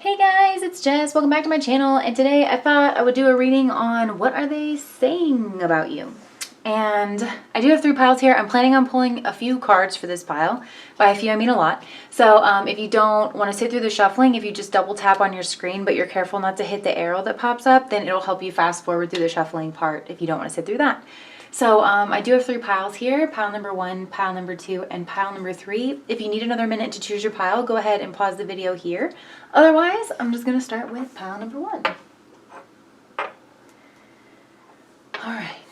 Hey guys, it's Jess. Welcome back to my channel, and today I thought I would do a reading on what are they saying about you. And I do have 3 piles here. I'm planning on pulling a few cards for this pile. By a few, I mean a lot. So if you don't want to sit through the shuffling, if you just double tap on your screen, but you're careful not to hit the arrow that pops up, then it'll help you fast forward through the shuffling part if you don't want to sit through that. So I do have 3 piles here, pile number 1, pile number 2, and pile number 3. If you need another minute to choose your pile, go ahead and pause the video here. Otherwise, I'm just going to start with pile number 1. All right.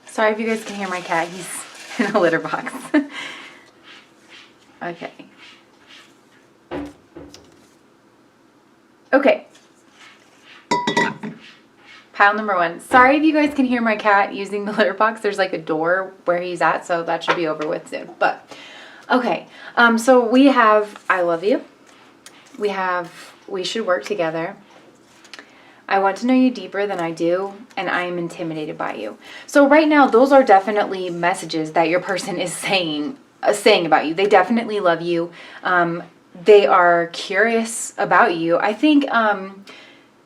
Sorry if you guys can hear my cat. He's in a litter box. Okay. Okay. Pile number 1. Sorry if you guys can hear my cat using the litter box. There's like a door where he's at, so that should be over with soon. But, okay. So we have, I love you. We have, we should work together. I want to know you deeper than I do, and I am intimidated by you. So right now, those are definitely messages that your person is saying about you. They definitely love you. They are curious about you. I think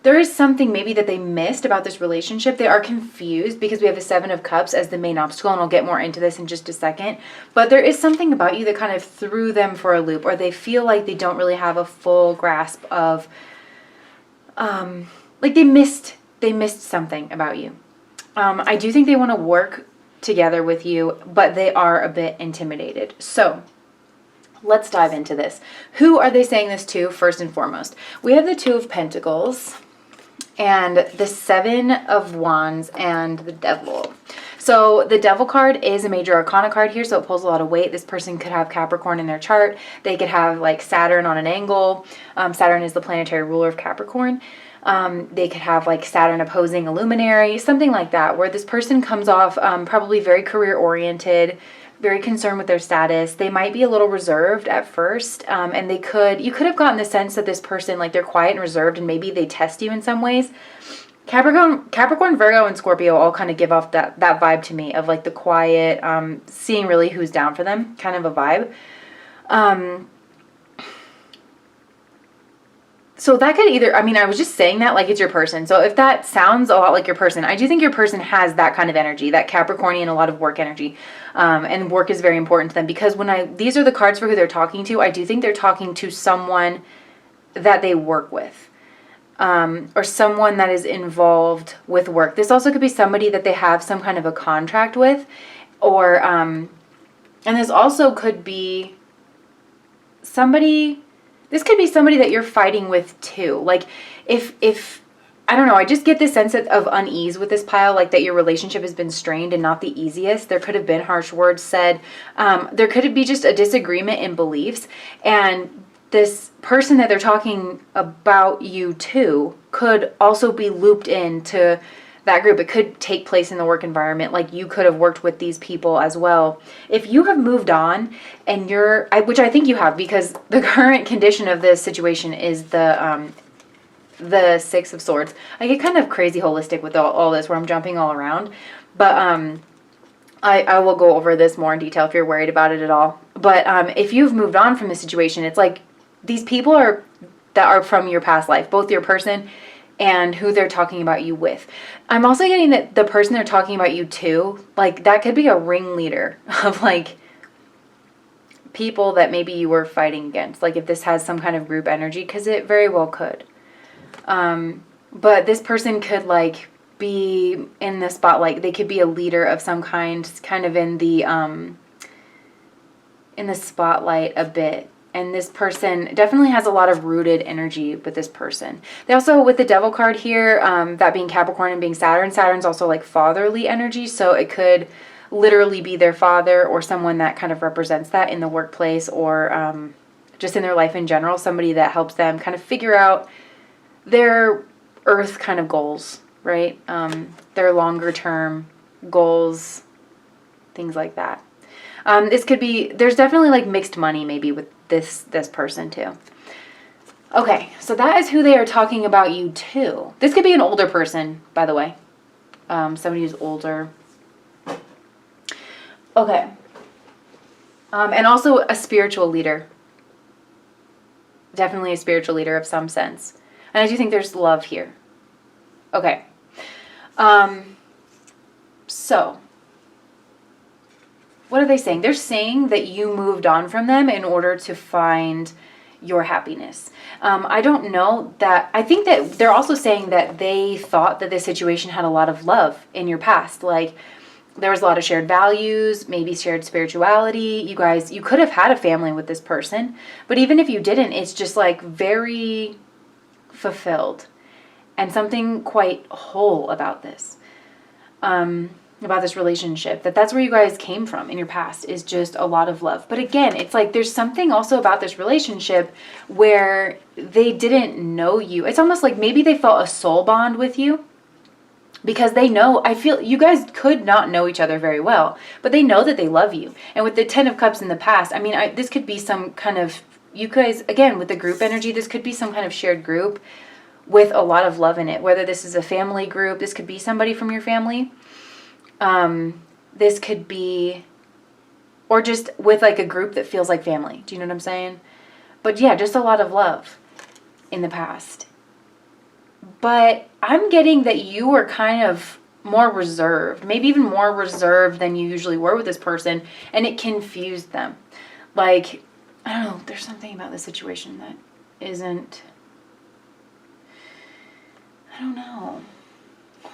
there is something maybe that they missed about this relationship. They are confused because we have the 7 of Cups as the main obstacle, and I'll get more into this in just a second. But there is something about you that kind of threw them for a loop, or they feel like they don't really have a full grasp of... like they missed something about you. I do think they want to work together with you, but they are a bit intimidated. So let's dive into this. Who are they saying this to first and foremost? We have the 2 of Pentacles and the 7 of Wands and the Devil. So the Devil card is a major arcana card here, so it pulls a lot of weight. This person could have Capricorn in their chart. They could have like Saturn on an angle. Saturn is the planetary ruler of Capricorn. They could have like Saturn opposing a luminary, something like that, where this person comes off probably very career-oriented, very concerned with their status. They might be a little reserved at first, and you could have gotten the sense that this person, like, they're quiet and reserved, and maybe they test you in some ways. Capricorn, Virgo, and Scorpio all kind of give off that vibe to me of like the quiet, seeing really who's down for them kind of a vibe. So that could either, I mean, I was just saying that like it's your person. So if that sounds a lot like your person, I do think your person has that kind of energy, that Capricornian, a lot of work energy. And work is very important to them, because these are the cards for who they're talking to. I do think they're talking to someone that they work with, or someone that is involved with work. This also could be somebody that they have some kind of a contract with, or, and this also could be somebody... This could be somebody that you're fighting with too. Like if I don't know, I just get this sense of unease with this pile, like that your relationship has been strained and not the easiest. There could have been harsh words said. There could be just a disagreement in beliefs. And this person that they're talking about you to could also be looped into that group. It could take place in the work environment. Like you could have worked with these people as well. If you have moved on and which I think you have, because the current condition of this situation is the the Six of Swords. I get kind of crazy holistic with all this where I'm jumping all around. But I will go over this more in detail if you're worried about it at all. But if you've moved on from the situation, it's like these people that are from your past life, both your person and who they're talking about you with. I'm also getting that the person they're talking about you to, like, that could be a ringleader of, like, people that maybe you were fighting against. Like, if this has some kind of group energy, because it very well could. But this person could, like, be in the spotlight. They could be a leader of some kind of in the spotlight a bit. And this person definitely has a lot of rooted energy with this person. They also, with the Devil card here, that being Capricorn and being Saturn, Saturn's also like fatherly energy. So it could literally be their father or someone that kind of represents that in the workplace or just in their life in general. Somebody that helps them kind of figure out their earth kind of goals, right? Their longer term goals, things like that. This could be, there's definitely like mixed money maybe with this person too. Okay, so that is who they are talking about you to. This could be an older person, by the way. Somebody who's older. Okay. And also a spiritual leader. Definitely a spiritual leader of some sense. And I do think there's love here. Okay. So, what are they saying? They're saying that you moved on from them in order to find your happiness. I don't know that. I think that they're also saying that they thought that this situation had a lot of love in your past. Like, there was a lot of shared values, maybe shared spirituality. You could have had a family with this person. But even if you didn't, it's just like very fulfilled. And something quite whole about this. About this relationship, that's where you guys came from in your past, is just a lot of love. But again, it's like there's something also about this relationship where they didn't know you. It's almost like maybe they felt a soul bond with you because they know, I feel you guys could not know each other very well, but they know that they love you. And with the 10 of Cups in the past, I mean, this could be some kind of, you guys, again, with the group energy, this could be some kind of shared group with a lot of love in it. Whether this is a family group, this could be somebody from your family. This could be, or just with like a group that feels like family. Do you know what I'm saying? But yeah, just a lot of love in the past. But I'm getting that you were kind of more reserved, maybe even more reserved than you usually were with this person, and it confused them. Like, I don't know, there's something about this situation that isn't, I don't know.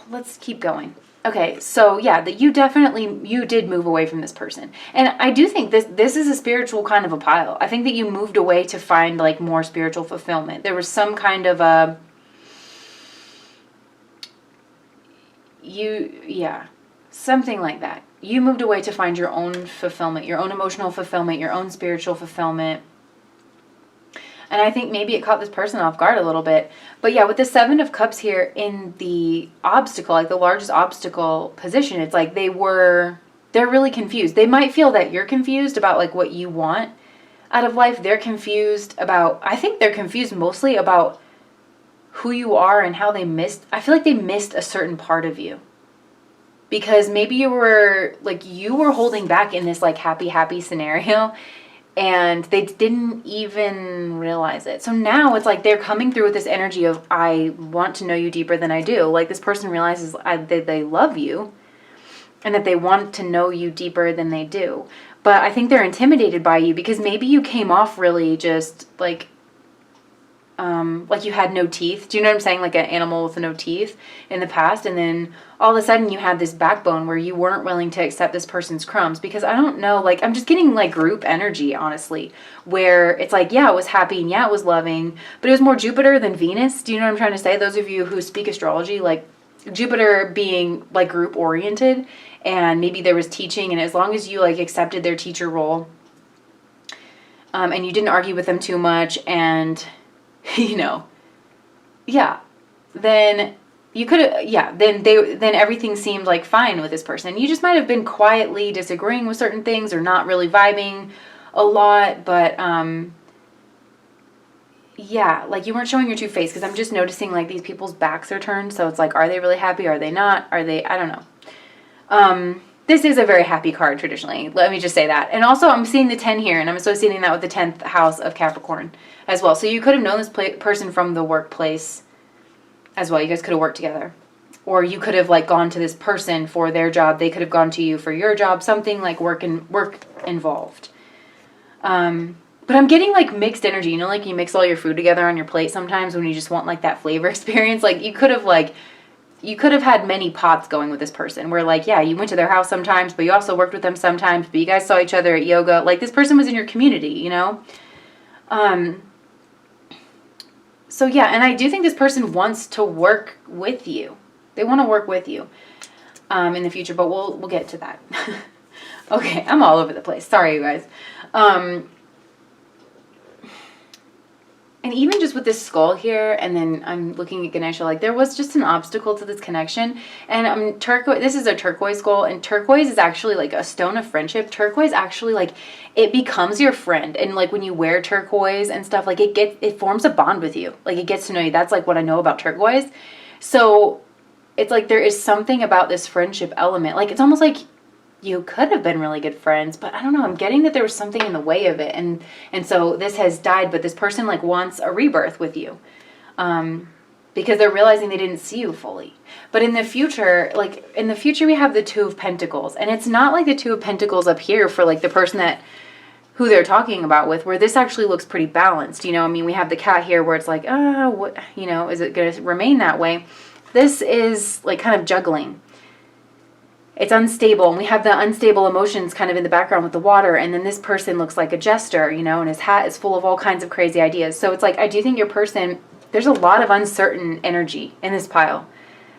Let's keep going. Okay, so yeah, that you did move away from this person. And I do think this is a spiritual kind of a pile. I think that you moved away to find like more spiritual fulfillment. There was some kind of something like that. You moved away to find your own fulfillment, your own emotional fulfillment, your own spiritual fulfillment. And I think maybe it caught this person off guard a little bit. But yeah, with the 7 of Cups here in the obstacle, like the largest obstacle position, it's like they're really confused. They might feel that you're confused about like what you want out of life. They're confused about, I think they're confused mostly about who you are and how I feel like they missed a certain part of you. Because maybe you were holding back in this like happy scenario. And they didn't even realize it. So now it's like they're coming through with this energy of, I want to know you deeper than I do. Like this person realizes that they love you and that they want to know you deeper than they do. But I think they're intimidated by you because maybe you came off really just like you had no teeth. Do you know what I'm saying? Like an animal with no teeth in the past. And then all of a sudden you had this backbone where you weren't willing to accept this person's crumbs. Because I don't know, like I'm just getting like group energy, honestly, where it's like, yeah, it was happy and yeah, it was loving, but it was more Jupiter than Venus. Do you know what I'm trying to say? Those of you who speak astrology, like Jupiter being like group oriented, and maybe there was teaching, and as long as you like accepted their teacher role, and you didn't argue with them too much, and you know, yeah, then you could have, yeah, then everything seemed like fine with this person. You just might have been quietly disagreeing with certain things or not really vibing a lot, but yeah, like you weren't showing your true face, because I'm just noticing like these people's backs are turned. So it's like, are they really happy? Are they not? Are they, I don't know. This is a very happy card traditionally. Let me just say that. And also I'm seeing the 10 here, and I'm associating that with the 10th house of Capricorn as well. So you could have known this person from the workplace as well. You guys could have worked together. Or you could have like gone to this person for their job. They could have gone to you for your job. Something like work involved. But I'm getting like mixed energy. You know, like you mix all your food together on your plate sometimes when you just want like that flavor experience. Like you could have had many pots going with this person where like, yeah, you went to their house sometimes, but you also worked with them sometimes, but you guys saw each other at yoga. Like this person was in your community, you know? So yeah, and I do think this person wants to work with you. They want to work with you in the future, but we'll get to that. Okay, I'm all over the place. Sorry, you guys. And even just with this skull here, and then I'm looking at Ganesha, like there was just an obstacle to this connection. And turquoise, this is a turquoise skull, and turquoise is actually like a stone of friendship. Turquoise actually like, it becomes your friend. And like when you wear turquoise and stuff, like it forms a bond with you. Like it gets to know you. That's like what I know about turquoise. So it's like there is something about this friendship element. Like it's almost like you could have been really good friends, but I don't know, I'm getting that there was something in the way of it, and so this has died, but this person like wants a rebirth with you, because they're realizing they didn't see you fully. But in the future, we have the Two of Pentacles, and it's not like the Two of Pentacles up here for like the person who they're talking about with, where this actually looks pretty balanced. You know, I mean, we have the cat here where it's like, what, you know, is it going to remain that way? This is like kind of juggling. It's unstable, and we have the unstable emotions kind of in the background with the water, and then this person looks like a jester, you know, and his hat is full of all kinds of crazy ideas. So it's like, I do think your person, there's a lot of uncertain energy in this pile.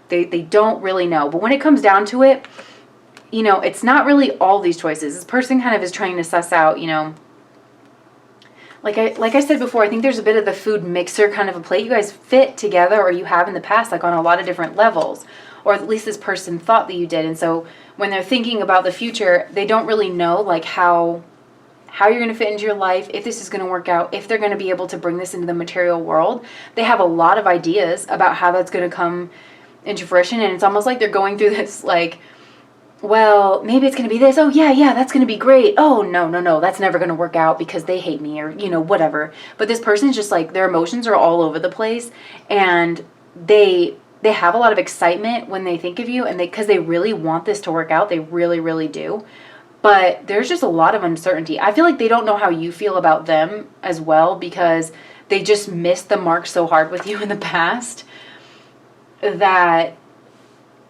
They don't really know. But when it comes down to it, you know, it's not really all these choices. This person kind of is trying to suss out, you know, like I said before, I think there's a bit of the food mixer kind of a plate. You guys fit together, or you have in the past, like on a lot of different levels. Or at least this person thought that you did. And so when they're thinking about the future, they don't really know like how you're going to fit into your life, if this is going to work out, if they're going to be able to bring this into the material world. They have a lot of ideas about how that's going to come into fruition. And it's almost like they're going through this like, well, maybe it's going to be this. Oh, yeah, that's going to be great. Oh, no, that's never going to work out because they hate me, or, you know, whatever. But this person's just like, their emotions are all over the place, and they have a lot of excitement when they think of you, and because they really want this to work out. They really, really do. But there's just a lot of uncertainty. I feel like they don't know how you feel about them as well, because they just missed the mark so hard with you in the past that,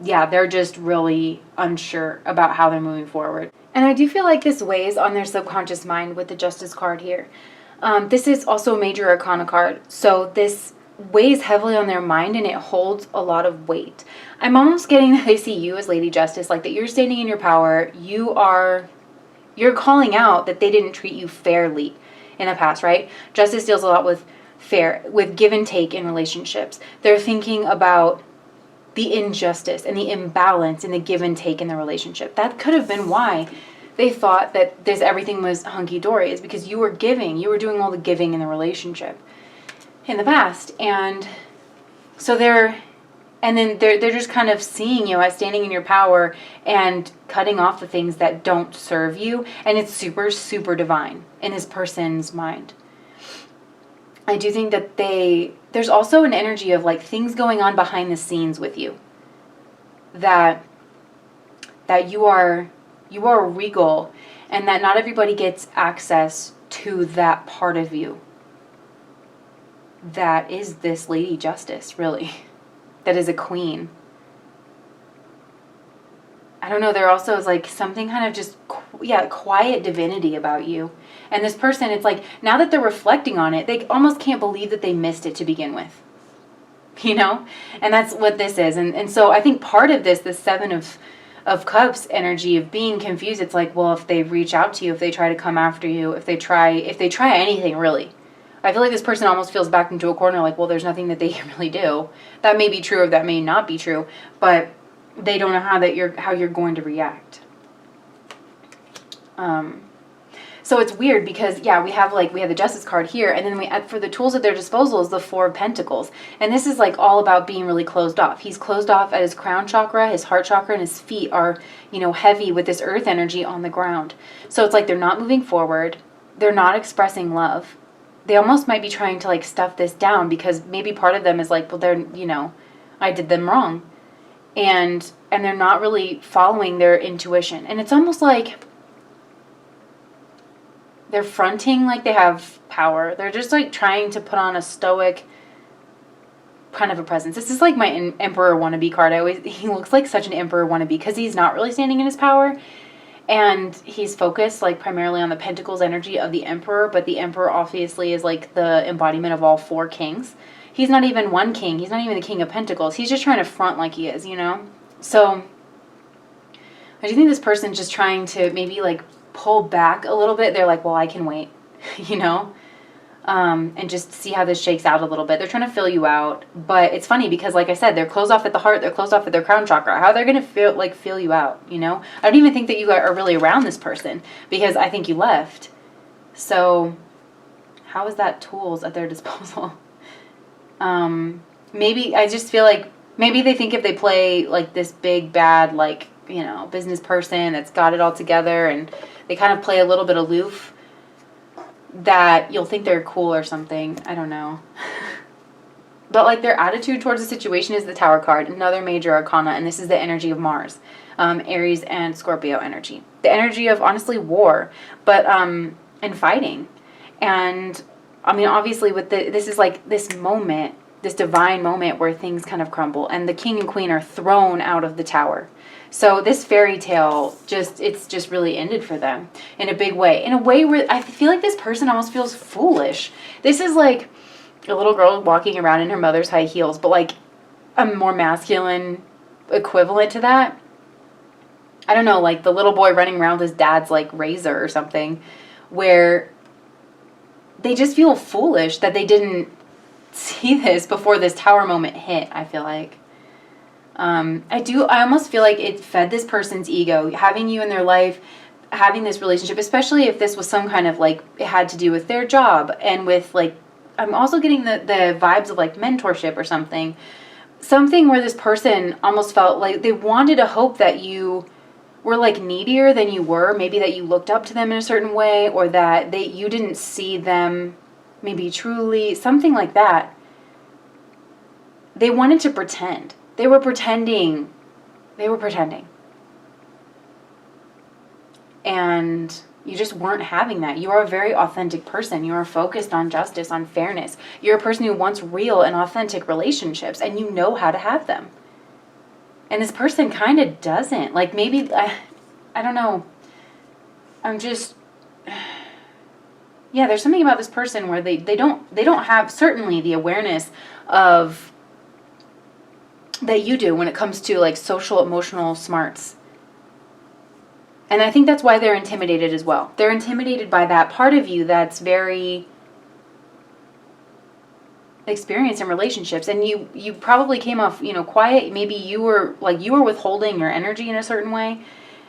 yeah, they're just really unsure about how they're moving forward. And I do feel like this weighs on their subconscious mind with the Justice card here. This is also a major arcana card, so this weighs heavily on their mind, and it holds a lot of weight. I'm almost getting that they see you as Lady Justice, like that you're standing in your power. You're calling out that they didn't treat you fairly in the past, right? Justice deals a lot with give and take in relationships. They're thinking about the injustice and the imbalance and the give and take in the relationship. That could have been why they thought that everything was hunky-dory, is because you were giving. You were doing all the giving in the relationship in the past. And so they're just kind of seeing you as standing in your power and cutting off the things that don't serve you. And it's super, super divine in this person's mind. I do think that there's also an energy of like things going on behind the scenes with you. That you are regal, and that not everybody gets access to that part of you. That is this Lady Justice, really. That is a queen. I don't know, there also is like something kind of just, quiet divinity about you. And this person, it's like, now that they're reflecting on it, they almost can't believe that they missed it to begin with. You know? And that's what this is. And so I think part of this, the Seven of Cups energy of being confused, it's like, well, if they reach out to you, if they try to come after you, if they try anything, really. I feel like this person almost feels backed into a corner, like, well, there's nothing that they can really do. That may be true, or that may not be true, but they don't know how you're going to react. So it's weird because, yeah, we have the Justice card here, and then for the tools at their disposal is the Four of Pentacles. And this is like all about being really closed off. He's closed off at his crown chakra, his heart chakra, and his feet are, heavy with this earth energy on the ground. So it's like they're not moving forward. They're not expressing love. They almost might be trying to like stuff this down because maybe part of them is like, well, I did them wrong. And they're not really following their intuition. And it's almost like they're fronting like they have power. They're just like trying to put on a stoic kind of a presence. This is like my emperor wannabe card. He looks like such an emperor wannabe because he's not really standing in his power. And he's focused like primarily on the pentacles energy of the emperor. But the emperor obviously is like the embodiment of all four kings. He's not even one king. He's not even the king of pentacles. He's just trying to front like he is, So I do think this person's just trying to maybe like pull back a little bit. They're like, well, I can wait, and just see how this shakes out a little bit. They're trying to fill you out. But it's funny because, like I said, they're closed off at the heart. They're closed off at their crown chakra. How they're going to fill you out, I don't even think that you are really around this person because I think you left. So how is that tools at their disposal? Maybe I just feel like maybe they think if they play like this big bad, like, business person that's got it all together and they kind of play a little bit aloof, that you'll think they're cool or something. I don't know. But like their attitude towards the situation is the Tower card, another major arcana, and this is the energy of Mars, Aries and Scorpio energy. The energy of, honestly, war, but and fighting. And I mean, obviously this is like this moment, this divine moment where things kind of crumble and the king and queen are thrown out of the tower. So this fairy tale it's just really ended for them in a big way. In a way where I feel like this person almost feels foolish. This is like a little girl walking around in her mother's high heels, but like a more masculine equivalent to that. I don't know, like the little boy running around with his dad's like razor or something, where they just feel foolish that they didn't see this before this tower moment hit, I feel like. I almost feel like it fed this person's ego, having you in their life, having this relationship, especially if this was some kind of like, it had to do with their job and with like, I'm also getting the vibes of like mentorship or something where this person almost felt like they wanted to hope that you were like needier than you were, maybe that you looked up to them in a certain way, or that you didn't see them maybe truly, something like that. They wanted to pretend. They were pretending. And you just weren't having that. You are a very authentic person. You are focused on justice, on fairness. You're a person who wants real and authentic relationships, and you know how to have them. And this person kind of doesn't. Like maybe, I don't know. I'm just, yeah, there's something about this person where they don't have certainly the awareness of that you do when it comes to like social emotional smarts. And I think that's why they're intimidated as well. They're intimidated by that part of you that's very experienced in relationships, and you probably came off, quiet. Maybe you were withholding your energy in a certain way,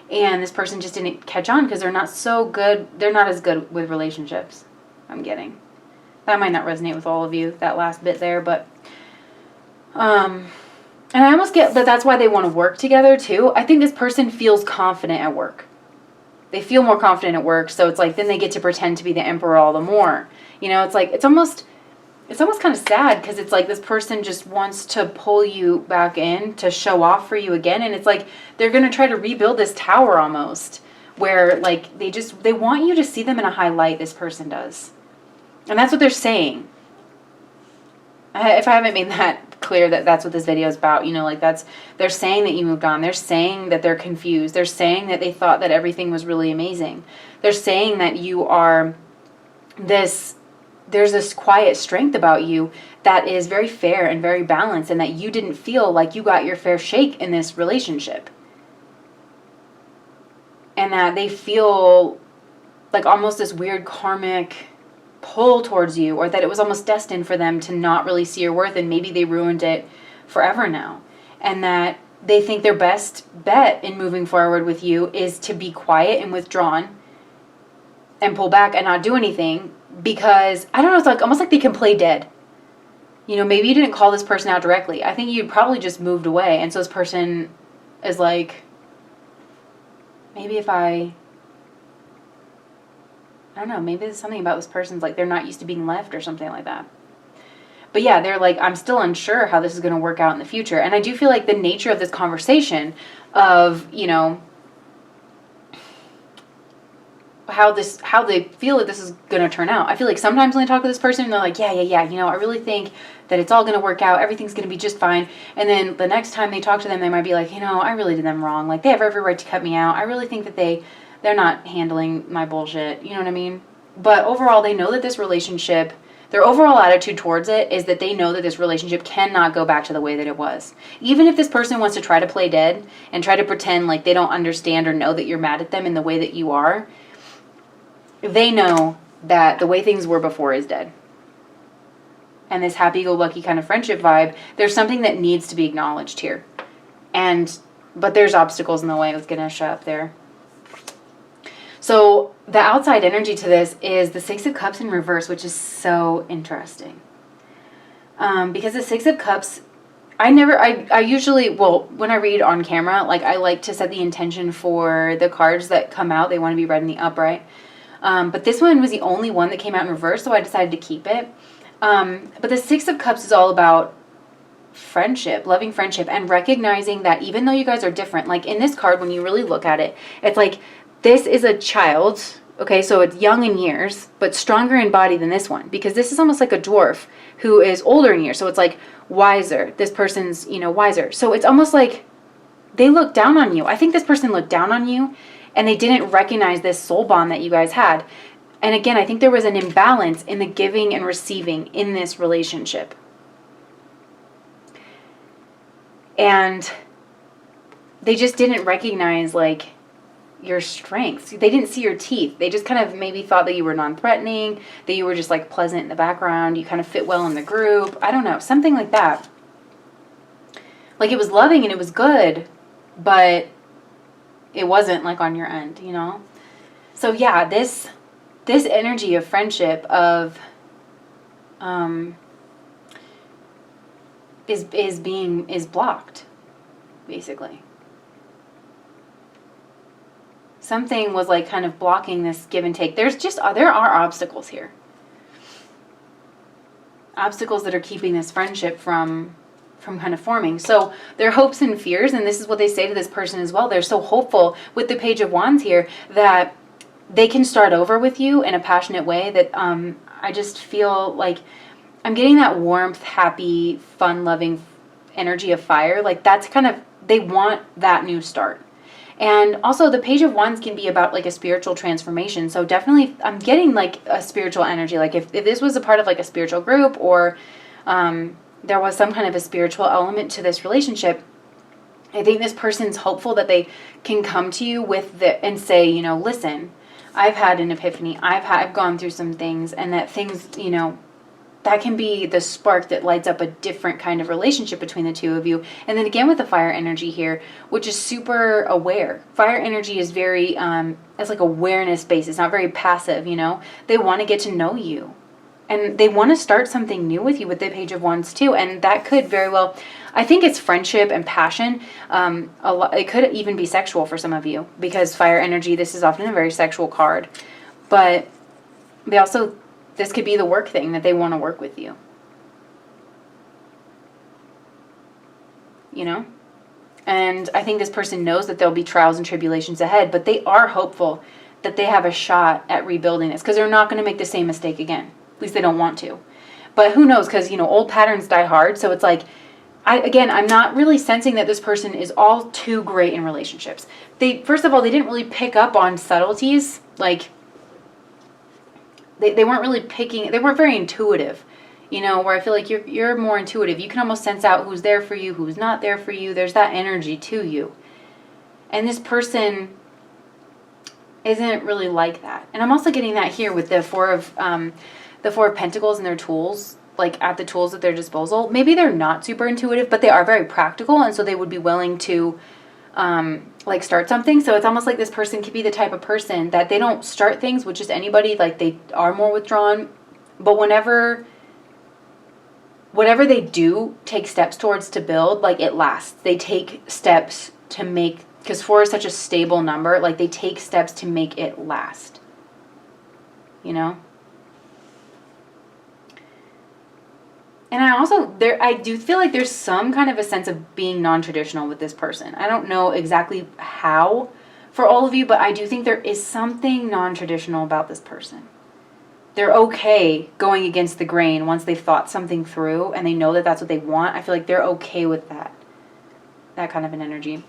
and this person just didn't catch on because they're not so good. They're not as good with relationships. I'm getting that might not resonate with all of you, that last bit there, but and I almost get that that's why they want to work together too. I think this person feels confident at work. They feel more confident at work, so it's like then they get to pretend to be the emperor all the more. It's like it's almost kind of sad because it's like this person just wants to pull you back in to show off for you again, and it's like they're going to try to rebuild this tower almost, where like they want you to see them in a high light. This person does, and that's what they're saying. If I haven't made that clear, that's what this video is about, they're saying that you moved on. They're saying that they're confused. They're saying that they thought that everything was really amazing. They're saying that you are there's this quiet strength about you that is very fair and very balanced, and that you didn't feel like you got your fair shake in this relationship. And that they feel like almost this weird karmic pull towards you, or that it was almost destined for them to not really see your worth, and maybe they ruined it forever now. And that they think their best bet in moving forward with you is to be quiet and withdrawn and pull back and not do anything because, I don't know, it's like almost like they can play dead. You know, maybe you didn't call this person out directly. I think you probably just moved away. And so this person is like, maybe if I don't know, maybe there's something about this person's like they're not used to being left or something like that. But yeah, they're like, I'm still unsure how this is going to work out in the future. And I do feel like the nature of this conversation of, you know, how they feel that this is going to turn out. I feel like sometimes when they talk to this person, they're like, yeah, you know, I really think that it's all going to work out. Everything's going to be just fine. And then the next time they talk to them, they might be like, you know, I really did them wrong. Like, they have every right to cut me out. I really think that they're not handling my bullshit. You know what I mean? But overall, they know that this relationship, their overall attitude towards it is that they know that this relationship cannot go back to the way that it was. Even if this person wants to try to play dead and try to pretend like they don't understand or know that you're mad at them in the way that you are, they know that the way things were before is dead. And this happy-go-lucky kind of friendship vibe, there's something that needs to be acknowledged here. But there's obstacles in the way. Let's get a shot up there. So the outside energy to this is the Six of Cups in reverse, which is so interesting. Because the Six of Cups, I usually, well, when I read on camera, like I like to set the intention for the cards that come out. They want to be read in the upright. But this one was the only one that came out in reverse, so I decided to keep it. But the Six of Cups is all about friendship, loving friendship, and recognizing that even though you guys are different, like in this card, when you really look at it, it's like, this is a child, okay, so it's young in years, but stronger in body than this one, because this is almost like a dwarf who is older in years, so it's like wiser. This person's, you know, wiser. So it's almost like they look down on you. I think this person looked down on you, and they didn't recognize this soul bond that you guys had. And again, I think there was an imbalance in the giving and receiving in this relationship. And they just didn't recognize, like, your strengths. They didn't see your teeth. They just kind of maybe thought that you were non-threatening, that you were just, like, pleasant in the background. You kind of fit well in the group. I don't know. Something like that. Like, it was loving and it was good, but it wasn't, like, on your end, you know? So, yeah, this energy of friendship of is blocked, basically. Something was like kind of blocking this give and take. There are obstacles here. Obstacles that are keeping this friendship from kind of forming. So their hopes and fears, and this is what they say to this person as well. They're so hopeful with the Page of Wands here that they can start over with you in a passionate way that I just feel like I'm getting that warmth, happy, fun-loving energy of fire. Like that's kind of, they want that new start. And also the Page of Wands can be about like a spiritual transformation. So definitely I'm getting like a spiritual energy. Like if this was a part of like a spiritual group or there was some kind of a spiritual element to this relationship, I think this person's hopeful that they can come to you with and say, you know, listen, I've had an epiphany. I've gone through some things, and that things, you know, that can be the spark that lights up a different kind of relationship between the two of you. And then again with the fire energy here, which is super aware. Fire energy is very, it's like awareness based. It's not very passive, you know. They want to get to know you. And they want to start something new with you with the Page of Wands too. And that could very well, I think it's friendship and passion. It could even be sexual for some of you. Because fire energy, this is often a very sexual card. But they also, this could be the work thing that they want to work with you. You know? And I think this person knows that there'll be trials and tribulations ahead. But they are hopeful that they have a shot at rebuilding this. Because they're not going to make the same mistake again. At least they don't want to. But who knows? Because, you know, old patterns die hard. So it's like, I'm not really sensing that this person is all too great in relationships. First of all, they didn't really pick up on subtleties. Like, they weren't really they weren't very intuitive. You know, where I feel like you're more intuitive. You can almost sense out who's there for you, who's not there for you. There's that energy to you. And this person isn't really like that. And I'm also getting that here with the Four of Pentacles and their tools, like at the tools at their disposal. Maybe they're not super intuitive, but they are very practical, and so they would be willing to like start something. So it's almost like this person could be the type of person that they don't start things with just anybody. Like they are more withdrawn, but whatever they do take steps towards to build, like it lasts. They take steps to make, because 4 is such a stable number, like they take steps to make it last. You know? And I do feel like there's some kind of a sense of being non-traditional with this person. I don't know exactly how for all of you, but I do think there is something non-traditional about this person. They're okay going against the grain once they've thought something through and they know that that's what they want. I feel like they're okay with that kind of an energy.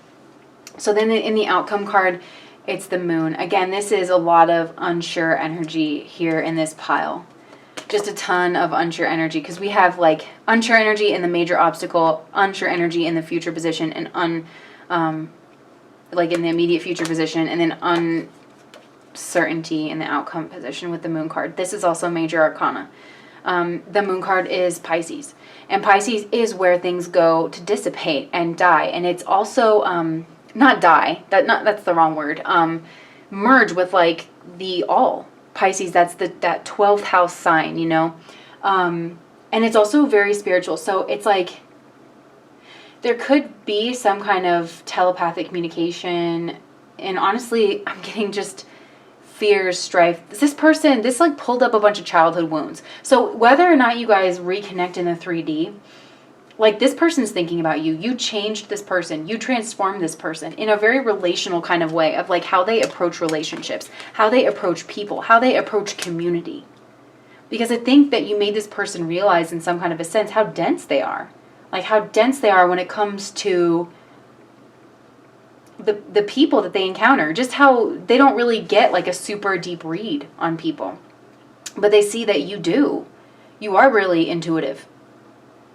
So then in the outcome card, it's the moon. Again, this is a lot of unsure energy here in this pile. Just a ton of unsure energy, because we have like unsure energy in the major obstacle, unsure energy in the future position, and like in the immediate future position, and then uncertainty in the outcome position with the moon card. This is also major arcana. The moon card is Pisces, and Pisces is where things go to dissipate and die, and it's also not die. That's the wrong word. Merge with like the all. Pisces, that's that 12th house sign, you know. And it's also very spiritual. So it's like there could be some kind of telepathic communication. And honestly, I'm getting just fears, strife. This like pulled up a bunch of childhood wounds. So whether or not you guys reconnect in the 3D, like this person's thinking about you. You changed this person. You transformed this person in a very relational kind of way of like how they approach relationships, how they approach people, how they approach community. Because I think that you made this person realize in some kind of a sense how dense they are. Like how dense they are when it comes to the people that they encounter. Just how they don't really get like a super deep read on people. But they see that you do. You are really intuitive.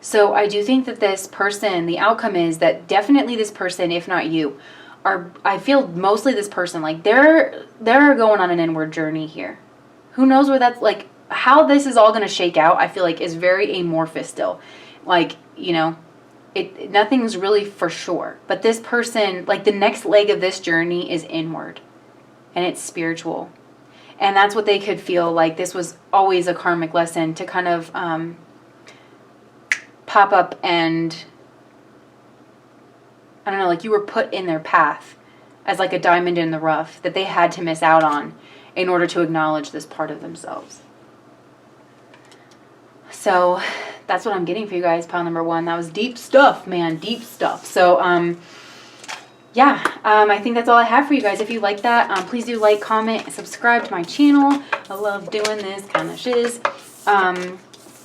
So I do think that this person, the outcome is that definitely this person, if not you, I feel mostly this person, like they're going on an inward journey here. Who knows where that's like, how this is all going to shake out, I feel like is very amorphous still. Like, you know, nothing's really for sure. But this person, like the next leg of this journey is inward and it's spiritual. And that's what they could feel like this was always a karmic lesson to kind of, pop up and, I don't know, like you were put in their path as like a diamond in the rough that they had to miss out on in order to acknowledge this part of themselves. So that's what I'm getting for you guys, pile number 1. That was deep stuff, man, deep stuff. So, yeah, I think that's all I have for you guys. If you like that, please do like, comment, and subscribe to my channel. I love doing this kind of shiz.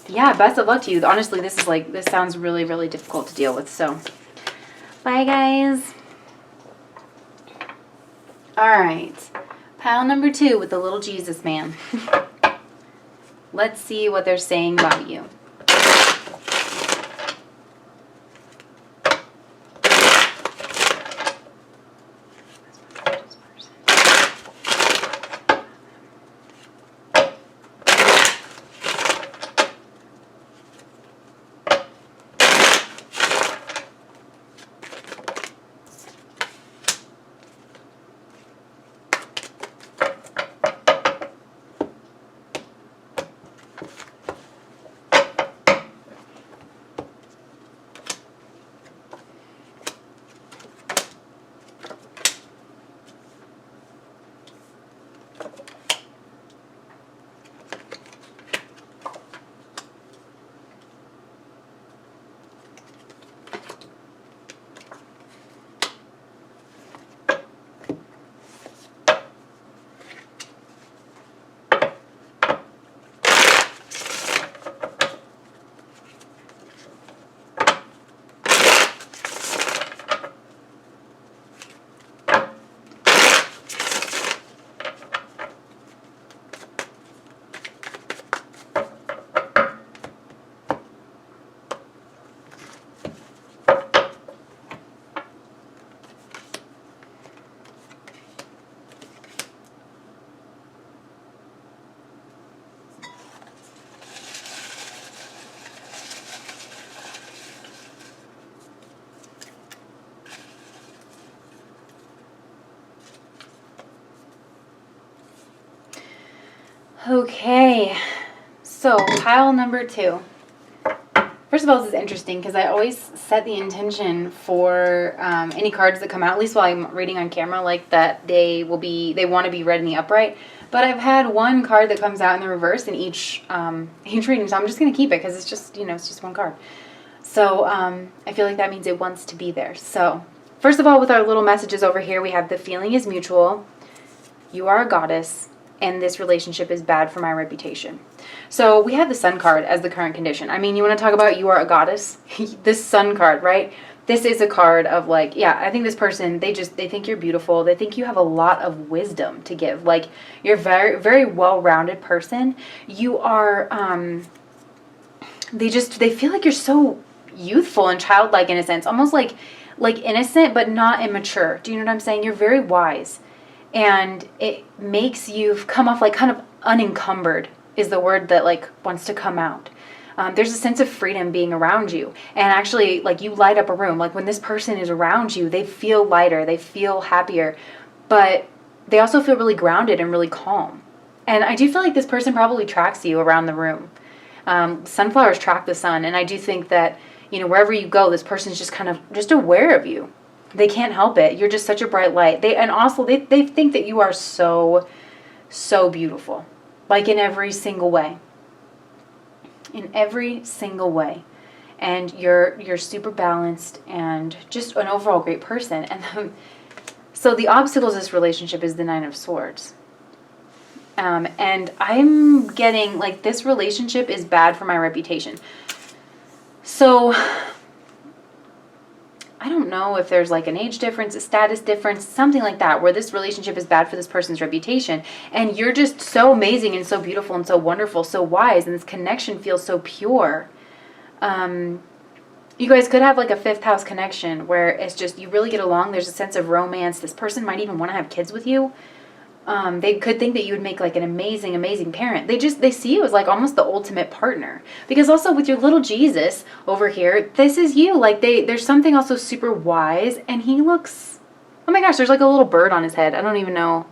Yeah, best of luck to you. Honestly, this sounds really, really difficult to deal with. So, bye, guys. All right. Pile number 2 with the little Jesus man. Let's see what they're saying about you. Okay, so pile number 2. First of all, this is interesting because I always set the intention for any cards that come out, at least while I'm reading on camera, like that they want to be read in the upright. But I've had one card that comes out in the reverse in each reading, so I'm just going to keep it because it's just, it's just one card. So I feel like that means it wants to be there. So first of all, with our little messages over here, we have the feeling is mutual, you are a goddess, and this relationship is bad for my reputation. So we have the Sun card as the current condition. I mean, you want to talk about you are a goddess? This Sun card, right? This is a card of like, yeah, I think this person, they think you're beautiful. They think you have a lot of wisdom to give. Like, you're a very, very well-rounded person. You are, they feel like you're so youthful and childlike in a sense. Almost like innocent, but not immature. Do you know what I'm saying? You're very wise. And it makes you come off like kind of unencumbered is the word that like wants to come out. There's a sense of freedom being around you. And actually, like, you light up a room. Like, when this person is around you, they feel lighter. They feel happier. But they also feel really grounded and really calm. And I do feel like this person probably tracks you around the room. Sunflowers track the sun. And I do think that, wherever you go, this person's just kind of just aware of you. They can't help it. You're just such a bright light. They think that you are so, so beautiful. Like, in every single way. In every single way. And you're super balanced and just an overall great person. And so the obstacles to this relationship is the 9 of Swords. And I'm getting, like, this relationship is bad for my reputation. So I don't know if there's like an age difference, a status difference, something like that, where this relationship is bad for this person's reputation. And you're just so amazing and so beautiful and so wonderful, so wise, and this connection feels so pure. You guys could have like a 5th house connection where it's just, you really get along. There's a sense of romance. This person might even want to have kids with you. They could think that you would make like an amazing, amazing parent. They see you as like almost the ultimate partner. Because also with your little Jesus over here, this is you. Like, there's something also super wise, and he looks, oh my gosh, there's like a little bird on his head. I don't even know.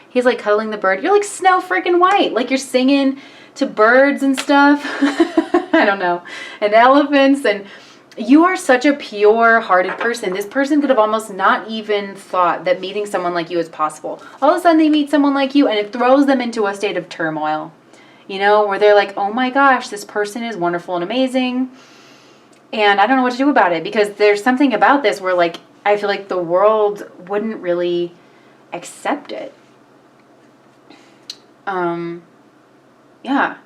He's like cuddling the bird. You're like Snow freaking White. Like, you're singing to birds and stuff. I don't know. And elephants, and you are such a pure-hearted person. This person could have almost not even thought that meeting someone like you is possible. All of a sudden, they meet someone like you, and it throws them into a state of turmoil. Where they're like, oh my gosh, this person is wonderful and amazing, and I don't know what to do about it, because there's something about this where, like, I feel like the world wouldn't really accept it. Yeah.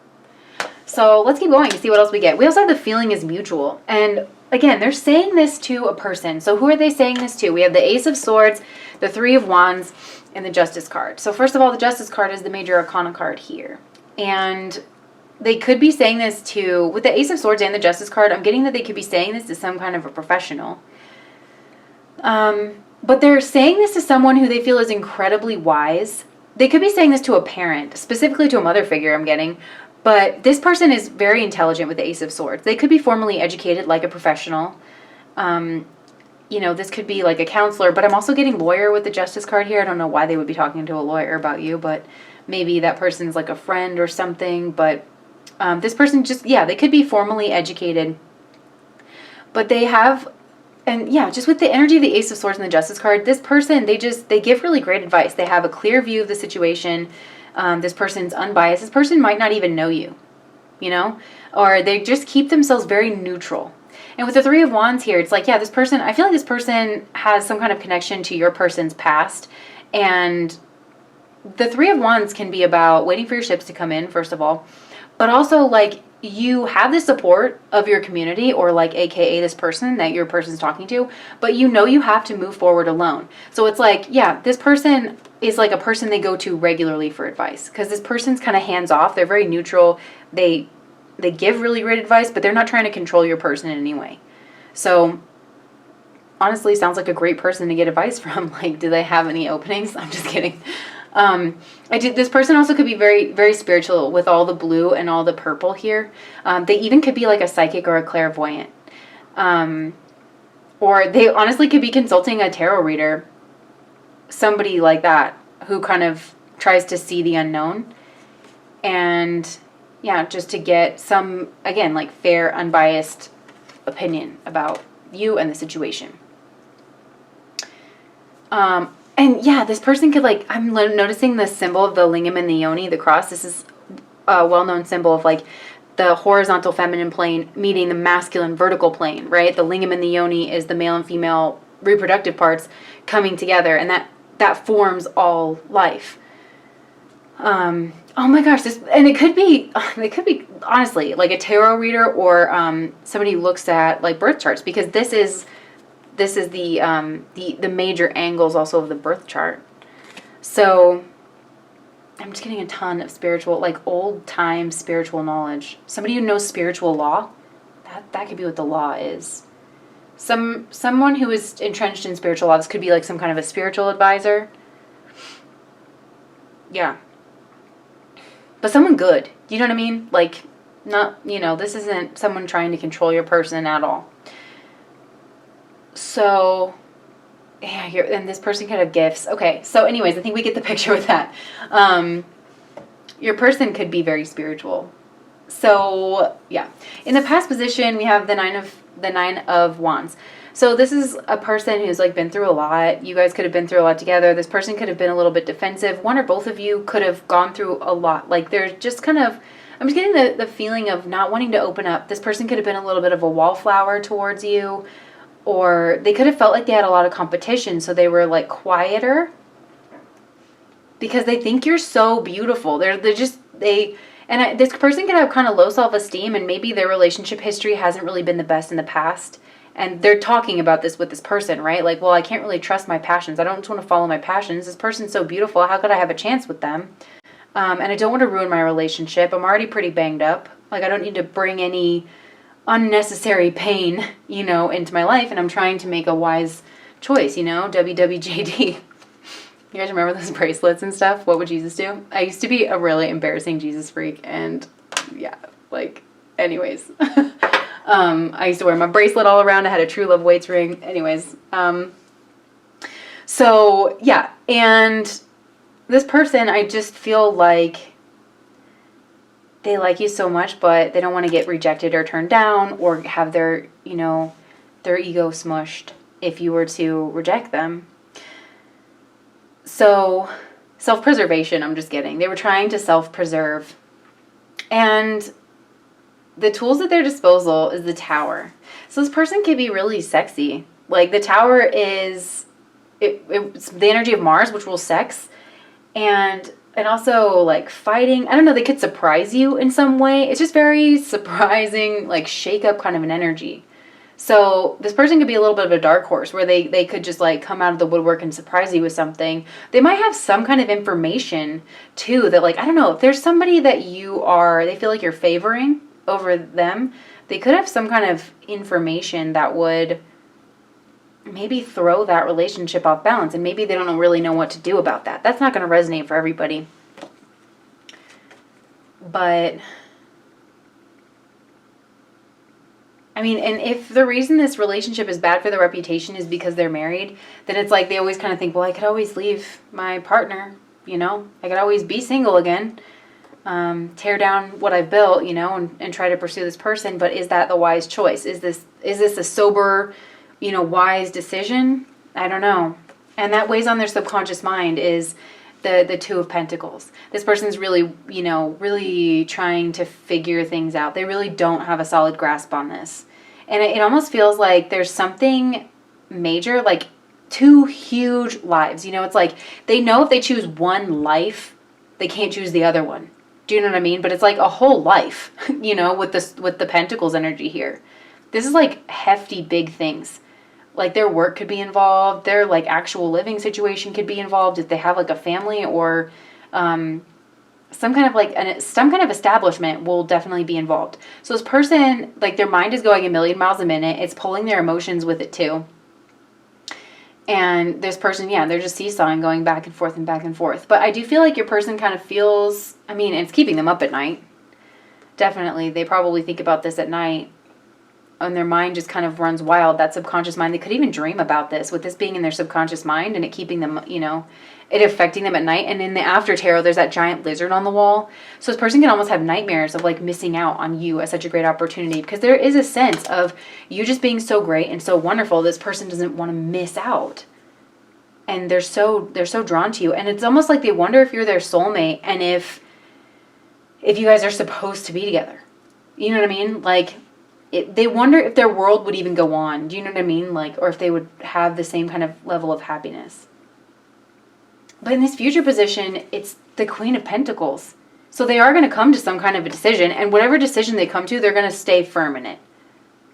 So let's keep going and see what else we get. We also have the feeling is mutual. And again, they're saying this to a person. So who are they saying this to? We have the Ace of Swords, the 3 of Wands, and the Justice card. So first of all, the Justice card is the Major Arcana card here. And they could be saying this to, with the Ace of Swords and the Justice card, I'm getting that they could be saying this to some kind of a professional. But they're saying this to someone who they feel is incredibly wise. They could be saying this to a parent, specifically to a mother figure, I'm getting. But this person is very intelligent with the Ace of Swords. They could be formally educated like a professional. This could be like a counselor, but I'm also getting lawyer with the Justice card here. I don't know why they would be talking to a lawyer about you, but maybe that person's like a friend or something. But this person they could be formally educated. But they have, and yeah, just with the energy of the Ace of Swords and the Justice card, this person, they give really great advice. They have a clear view of the situation. This person's unbiased. This person might not even know you, or they just keep themselves very neutral. And with the 3 of Wands here, it's like, yeah, this person, I feel like this person has some kind of connection to your person's past. And the 3 of Wands can be about waiting for your ships to come in, first of all, but also like you have the support of your community, or like AKA this person that your person's talking to, but you have to move forward alone. So it's like, yeah, this person is like a person they go to regularly for advice, because this person's kind of hands off. They're very neutral. They give really great advice, but they're not trying to control your person in any way. So honestly, sounds like a great person to get advice from. Like, do they have any openings? I'm just kidding. This person also could be very, very spiritual with all the blue and all the purple here. They even could be like a psychic or a clairvoyant. Or they honestly could be consulting a tarot reader. Somebody like that who kind of tries to see the unknown. And yeah, just to get some, again, like fair, unbiased opinion about you and the situation. And yeah, this person could like, I'm noticing the symbol of the lingam and the yoni, the cross. This is a well-known symbol of like the horizontal feminine plane meeting the masculine vertical plane, right? The lingam and the yoni is the male and female reproductive parts coming together, and that forms all life. Oh my gosh, it could be honestly like a tarot reader or somebody who looks at like birth charts, because this is the major angles also of the birth chart. So I'm just getting a ton of spiritual, like old time spiritual knowledge. Somebody who knows spiritual law, that could be what the law is. Someone who is entrenched in spiritual law. This could be like some kind of a spiritual advisor. Yeah. But someone good. You know what I mean? Like, not, this isn't someone trying to control your person at all. So, yeah, and this person could have gifts. Okay, so anyways, I think we get the picture with that. Your person could be very spiritual. So, yeah. In the past position, we have the Nine of Wands. So this is a person who's like been through a lot. You guys could have been through a lot together. This person could have been a little bit defensive. One or both of you could have gone through a lot. Like they're just kind of, I'm just getting the feeling of not wanting to open up. This person could have been a little bit of a wallflower towards you, or they could have felt like they had a lot of competition, so they were like quieter because they think you're so beautiful. This person could have kind of low self-esteem, and maybe their relationship history hasn't really been the best in the past. And they're talking about this with this person, right? Like, well, I can't really trust my passions. I don't just want to follow my passions. This person's so beautiful. How could I have a chance with them? And I don't want to ruin my relationship. I'm already pretty banged up. Like, I don't need to bring any unnecessary pain, into my life. And I'm trying to make a wise choice, WWJD. You guys remember those bracelets and stuff? What would Jesus do? I used to be a really embarrassing Jesus freak. And yeah, like, anyways. I used to wear my bracelet all around. I had a True Love Waits ring. Anyways. So, yeah. And this person, I just feel like they like you so much, but they don't want to get rejected or turned down or have their ego smushed if you were to reject them. So, self-preservation, I'm just getting. They were trying to self-preserve. And the tools at their disposal is the Tower. So this person could be really sexy. Like the Tower is it's the energy of Mars, which rules sex, and also like fighting. I don't know, they could surprise you in some way. It's just very surprising, like shake up kind of an energy. So this person could be a little bit of a dark horse where they could just like come out of the woodwork and surprise you with something. They might have some kind of information too that, like, I don't know, if there's somebody that they feel like you're favoring over them, they could have some kind of information that would maybe throw that relationship off balance, and maybe they don't really know what to do about that. That's not going to resonate for everybody. But I mean, and if the reason this relationship is bad for their reputation is because they're married, then it's like they always kind of think, well, I could always leave my partner, I could always be single again. Tear down what I've built, and try to pursue this person. But is that the wise choice? Is this a sober, wise decision? I don't know. And that weighs on their subconscious mind is the Two of Pentacles. This person's really, really trying to figure things out. They really don't have a solid grasp on this. And it almost feels like there's something major, like two huge lives. It's like they know if they choose one life, they can't choose the other one. Do you know what I mean? But it's like a whole life, with the Pentacles energy here. This is like hefty, big things. Like their work could be involved. Their like actual living situation could be involved if they have like a family or some kind of establishment will definitely be involved. So this person, like their mind is going a million miles a minute. It's pulling their emotions with it too. And this person, yeah, they're just seesawing, going back and forth and back and forth. But I do feel like your person kind of feels, it's keeping them up at night. Definitely. They probably think about this at night. and their mind just kind of runs wild, that subconscious mind, they could even dream about this, with this being in their subconscious mind and it keeping them, it affecting them at night. And in the after tarot, there's that giant lizard on the wall. So this person can almost have nightmares of like missing out on you as such a great opportunity, because there is a sense of you just being so great and so wonderful. This person doesn't want to miss out. And they're so drawn to you. And it's almost like they wonder if you're their soulmate and if you guys are supposed to be together. You know what I mean? Like, they wonder if their world would even go on. Do you know what I mean? Like, or if they would have the same kind of level of happiness. But in this future position, it's the Queen of Pentacles. So they are going to come to some kind of a decision. And whatever decision they come to, they're going to stay firm in it.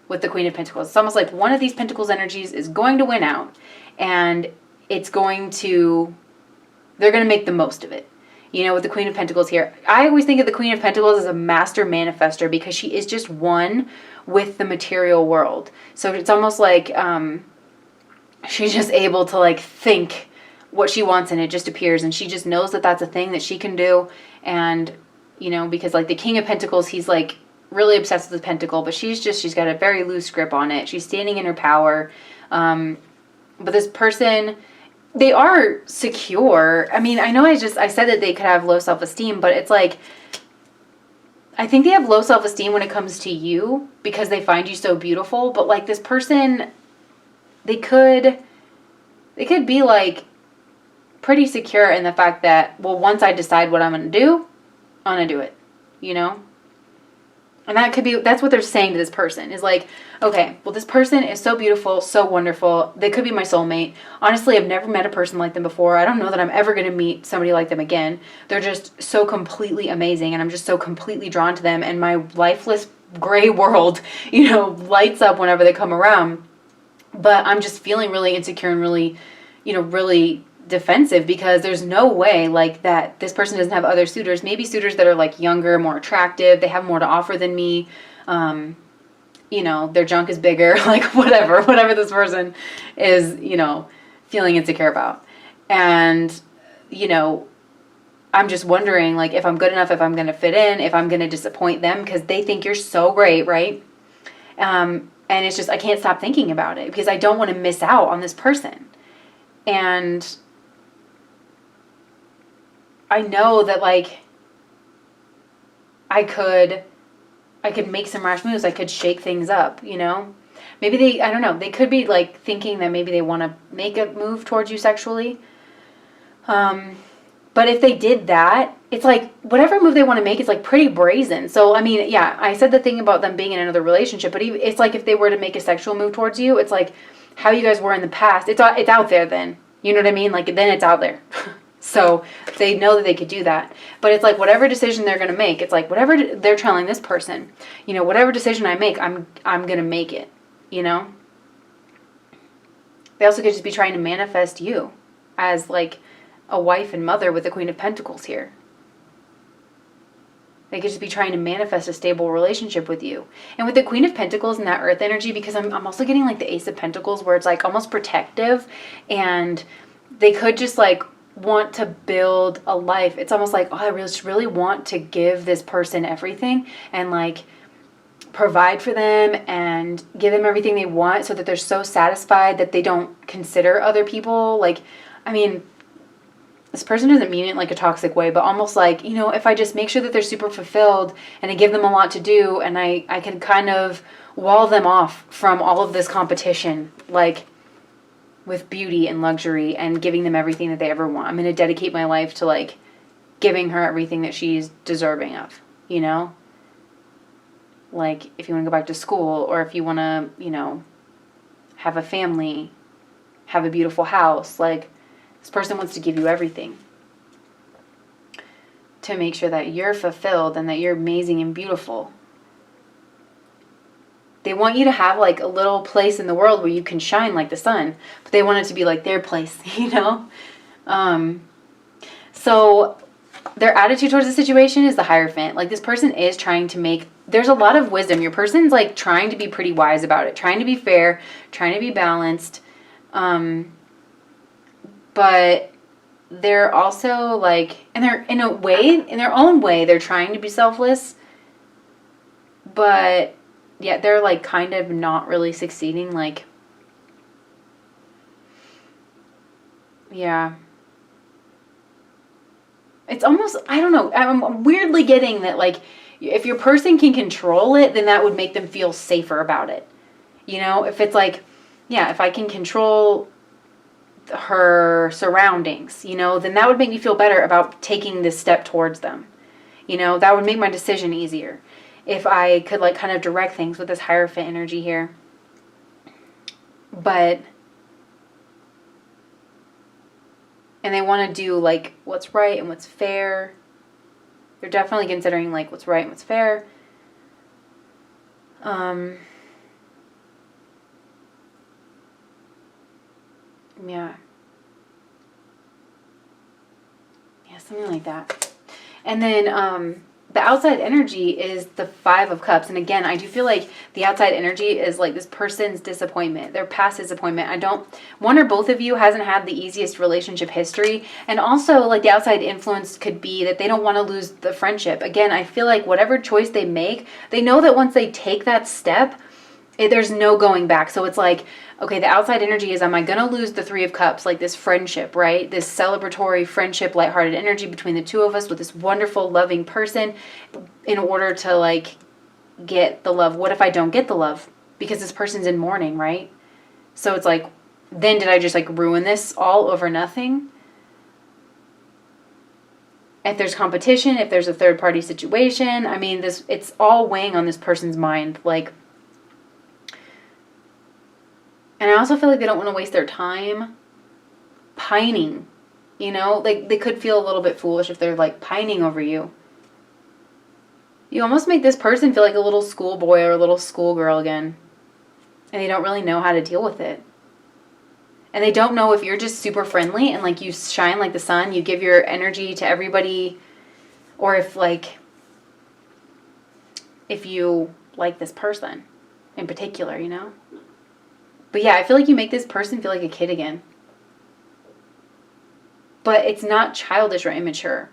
With the Queen of Pentacles. It's almost like one of these Pentacles energies is going to win out. And they're going to make the most of it. With the Queen of Pentacles here. I always think of the Queen of Pentacles as a master manifester, because she is just one with the material world. So it's almost like she's just able to like think what she wants and it just appears. And she just knows that that's a thing that she can do. And, because like the King of Pentacles, he's like really obsessed with the pentacle, but she's got a very loose grip on it. She's standing in her power. But this person, they are secure. I mean, I know I said that they could have low self-esteem, but it's like, I think they have low self-esteem when it comes to you because they find you so beautiful. But like this person, they could be like pretty secure in the fact that, well, once I decide what I'm going to do, I'm going to do it, And that's what they're saying to this person is like, okay, well, this person is so beautiful, so wonderful. They could be my soulmate. Honestly, I've never met a person like them before. I don't know that I'm ever going to meet somebody like them again. They're just so completely amazing, and I'm just so completely drawn to them. And my lifeless gray world, lights up whenever they come around. But I'm just feeling really insecure and really, really defensive, because there's no way like that this person doesn't have other suitors, maybe suitors that are like younger, more attractive, they have more to offer than me, their junk is bigger, like whatever this person is, feeling insecure about. And I'm just wondering like if I'm good enough, if I'm going to fit in, if I'm going to disappoint them, because they think you're so great, right? And it's just, I can't stop thinking about it because I don't want to miss out on this person. And I know that like I could make some rash moves. I could shake things up, Maybe I don't know. They could be like thinking that maybe they want to make a move towards you sexually. But if they did that, it's like whatever move they want to make is like pretty brazen. So, I mean, yeah, I said the thing about them being in another relationship, but it's like if they were to make a sexual move towards you, it's like how you guys were in the past. It's out there then. You know what I mean? Like then it's out there. So they know that they could do that. But it's like whatever decision they're going to make, it's like whatever they're telling this person, whatever decision I make, I'm going to make it, They also could just be trying to manifest you as like a wife and mother with the Queen of Pentacles here. They could just be trying to manifest a stable relationship with you. And with the Queen of Pentacles and that earth energy, because I'm also getting like the Ace of Pentacles where it's like almost protective, and they could just like want to build a life. It's almost like, oh, I really want to give this person everything and like provide for them and give them everything they want so that they're so satisfied that they don't consider other people. Like, I mean, this person doesn't mean it in like a toxic way, but almost like, if I just make sure that they're super fulfilled and I give them a lot to do, and I can kind of wall them off from all of this competition, like with beauty and luxury and giving them everything that they ever want. I'm going to dedicate my life to like giving her everything that she's deserving of, Like if you want to go back to school, or if you want to, have a family, have a beautiful house, like this person wants to give you everything to make sure that you're fulfilled and that you're amazing and beautiful. They want you to have like a little place in the world where you can shine like the sun, but they want it to be like their place, So their attitude towards the situation is the Hierophant. Like this person is trying to make, there's a lot of wisdom. Your person's like trying to be pretty wise about it, trying to be fair, trying to be balanced. But they're also like, and they're in their own way, they're trying to be selfless, but yet they're like kind of not really succeeding. Like, yeah. It's almost, I don't know, I'm weirdly getting that, like, if your person can control it, then that would make them feel safer about it. You know, if it's like, yeah, if I can control her surroundings, you know, then that would make me feel better about taking this step towards them. You know, that would make my decision easier. If I could, like, kind of direct things with this Hierophant energy here. But, and they want to do, like, what's right and what's fair. They're definitely considering, like, what's right and what's fair. Yeah. Yeah, something like that. And then, the outside energy is the Five of Cups. And again, I do feel like the outside energy is like this person's disappointment, their past disappointment. One or both of you hasn't had the easiest relationship history. And also, like, the outside influence could be that they don't want to lose the friendship. Again, I feel like whatever choice they make, they know that once they take that step, there's no going back. So it's like, okay, the outside energy is, am I going to lose the Three of Cups, like this friendship, right? This celebratory friendship, lighthearted energy between the two of us with this wonderful, loving person in order to, like, get the love. What if I don't get the love? Because this person's in mourning, right? So it's like, then did I just, like, ruin this all over nothing? If there's competition, if there's a third-party situation, I mean, it's all weighing on this person's mind, like. And I also feel like they don't want to waste their time pining, you know? Like, they could feel a little bit foolish if they're, like, pining over you. You almost make this person feel like a little schoolboy or a little schoolgirl again. And they don't really know how to deal with it. And they don't know if you're just super friendly and, like, you shine like the sun, you give your energy to everybody, or if, like, if you like this person in particular, you know? But yeah, I feel like you make this person feel like a kid again. But it's not childish or immature.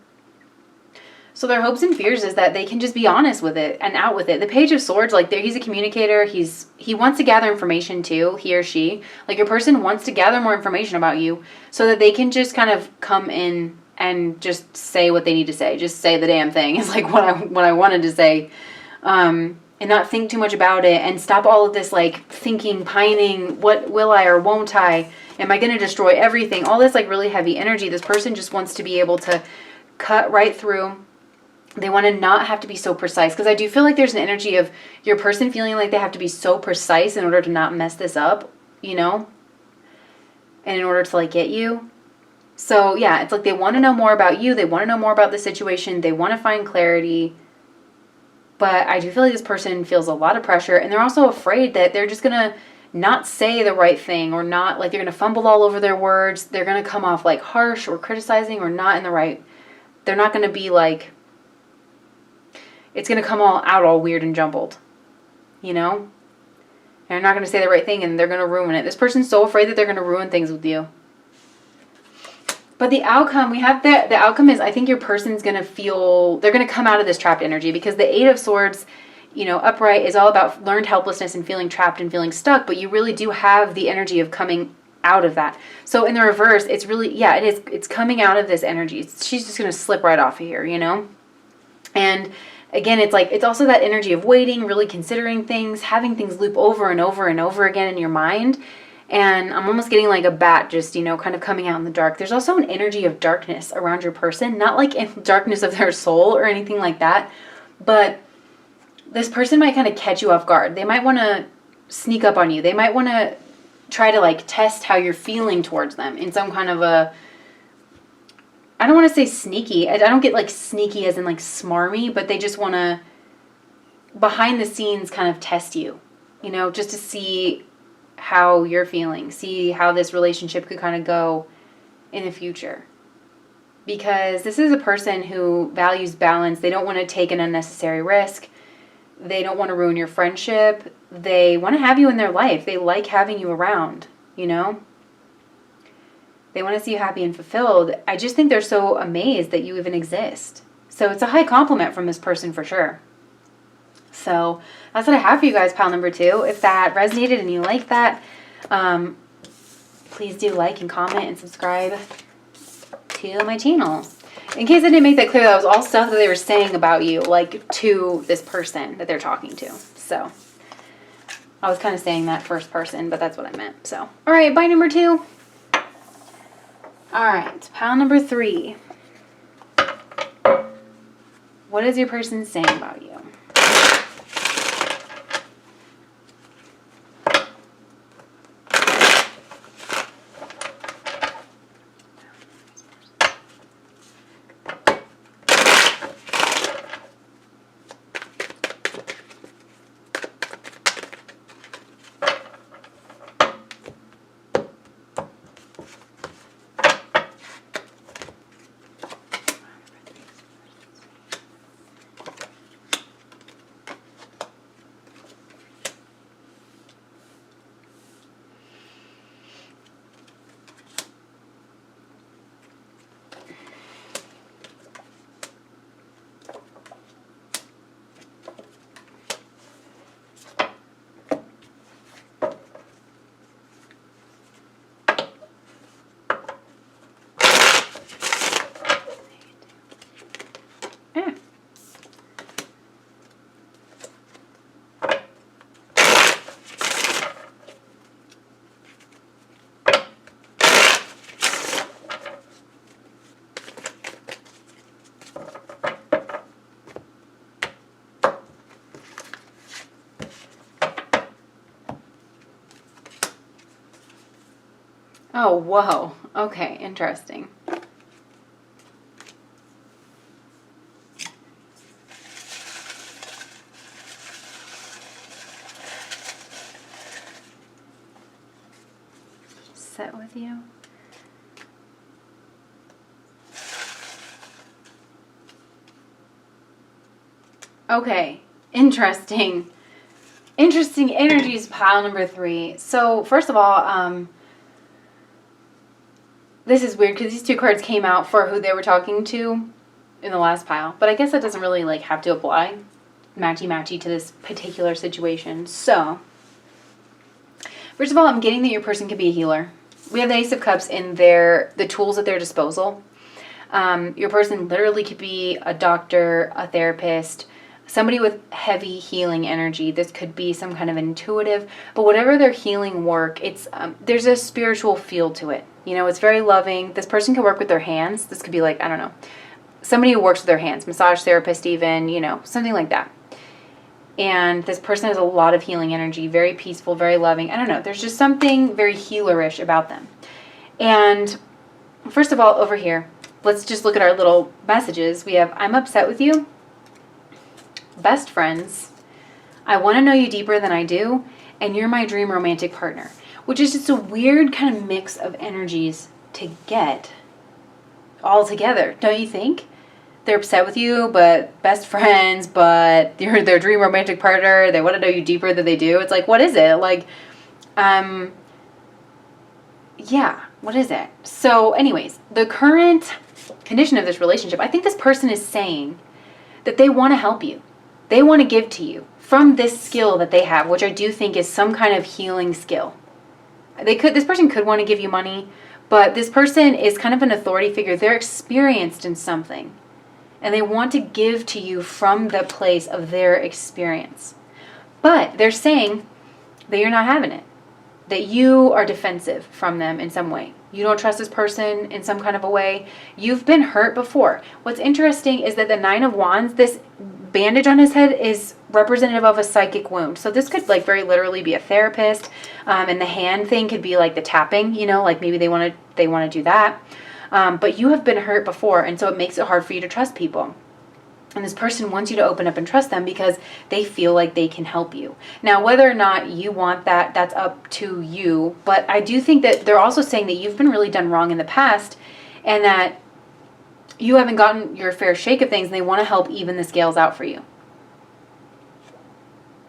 So their hopes and fears is that they can just be honest with it and out with it. The Page of Swords, like, he's a communicator. He wants to gather information too, he or she. Like, your person wants to gather more information about you so that they can just kind of come in and just say what they need to say. Just say the damn thing is like what I wanted to say. And not think too much about it, and stop all of this, like, thinking, pining, what will I or won't I? Am I going to destroy everything? All this, like, really heavy energy. This person just wants to be able to cut right through. They want to not have to be so precise, because I do feel like there's an energy of your person feeling like they have to be so precise in order to not mess this up, you know? And in order to, like, get you. So, yeah, it's like they want to know more about you. They want to know more about the situation. They want to find clarity. But I do feel like this person feels a lot of pressure, and they're also afraid that they're just going to not say the right thing, or not, like, they're going to fumble all over their words. They're going to come off, like, harsh or criticizing, or not in the right. They're not going to be, like, it's going to come out all weird and jumbled, you know? And they're not going to say the right thing, and they're going to ruin it. This person's so afraid that they're going to ruin things with you. But the outcome, we have the outcome is, I think your person's going to feel, they're going to come out of this trapped energy, because the Eight of Swords, you know, upright is all about learned helplessness and feeling trapped and feeling stuck, but you really do have the energy of coming out of that. So in the reverse, it's really, yeah, it is, it's coming out of this energy. She's just going to slip right off of here, you know? And again, it's like, it's also that energy of waiting, really considering things, having things loop over and over and over again in your mind. And I'm almost getting like a bat just, you know, kind of coming out in the dark. There's also an energy of darkness around your person. Not like in darkness of their soul or anything like that. But this person might kind of catch you off guard. They might want to sneak up on you. They might want to try to, like, test how you're feeling towards them in some kind of a, I don't want to say sneaky. I don't get, like, sneaky as in, like, smarmy. But they just want to, behind the scenes, kind of test you. You know, just to see how you're feeling, see how this relationship could kind of go in the future. Because this is a person who values balance. They don't want to take an unnecessary risk. They don't want to ruin your friendship. They want to have you in their life. They like having you around, you know? They want to see you happy and fulfilled. I just think they're so amazed that you even exist. So it's a high compliment from this person for sure. So that's what I have for you guys, pile number 2. If that resonated and you like that, please do like and comment and subscribe to my channel. In case I didn't make that clear, that was all stuff that they were saying about you, like to this person that they're talking to. So I was kind of saying that first person, but that's what I meant. So, all right, bye number 2. All right, pile number 3. What is your person saying about you? Oh, whoa. Okay, interesting. Sit with you. Okay, interesting. Interesting energies, pile number 3. So, first of all, this is weird because these 2 cards came out for who they were talking to in the last pile. But I guess that doesn't really like have to apply matchy-matchy to this particular situation. So, first of all, I'm getting that your person could be a healer. We have the Ace of Cups in the tools at their disposal. Your person literally could be a doctor, a therapist, somebody with heavy healing energy. This could be some kind of intuitive, but whatever their healing work, it's there's a spiritual feel to it. You know, it's very loving. This person can work with their hands. This could be like, I don't know, somebody who works with their hands, massage therapist even, you know, something like that. And this person has a lot of healing energy, very peaceful, very loving. I don't know, there's just something very healerish about them. And first of all, over here, let's just look at our little messages. We have, I'm upset with you. Best friends. I want to know you deeper than I do. And you're my dream romantic partner. Which is just a weird kind of mix of energies to get all together, don't you think? They're upset with you, but best friends, but you're their dream romantic partner. They want to know you deeper than they do. It's like, what is it? Like, yeah, what is it? So anyways, the current condition of this relationship, I think this person is saying that they want to help you. They want to give to you from this skill that they have, which I do think is some kind of healing skill. This person could want to give you money, but this person is kind of an authority figure. They're experienced in something, and they want to give to you from the place of their experience. But they're saying that you're not having it, that you are defensive from them in some way. You don't trust this person in some kind of a way. You've been hurt before. What's interesting is that the 9 of Wands, this bandage on his head is representative of a psychic wound. So this could like very literally be a therapist, and the hand thing could be like the tapping, you know, like maybe they want to do that. But you have been hurt before, and so it makes it hard for you to trust people. And this person wants you to open up and trust them because they feel like they can help you. Now, whether or not you want that, that's up to you. But I do think that they're also saying that you've been really done wrong in the past, and that you haven't gotten your fair shake of things, and they want to help even the scales out for you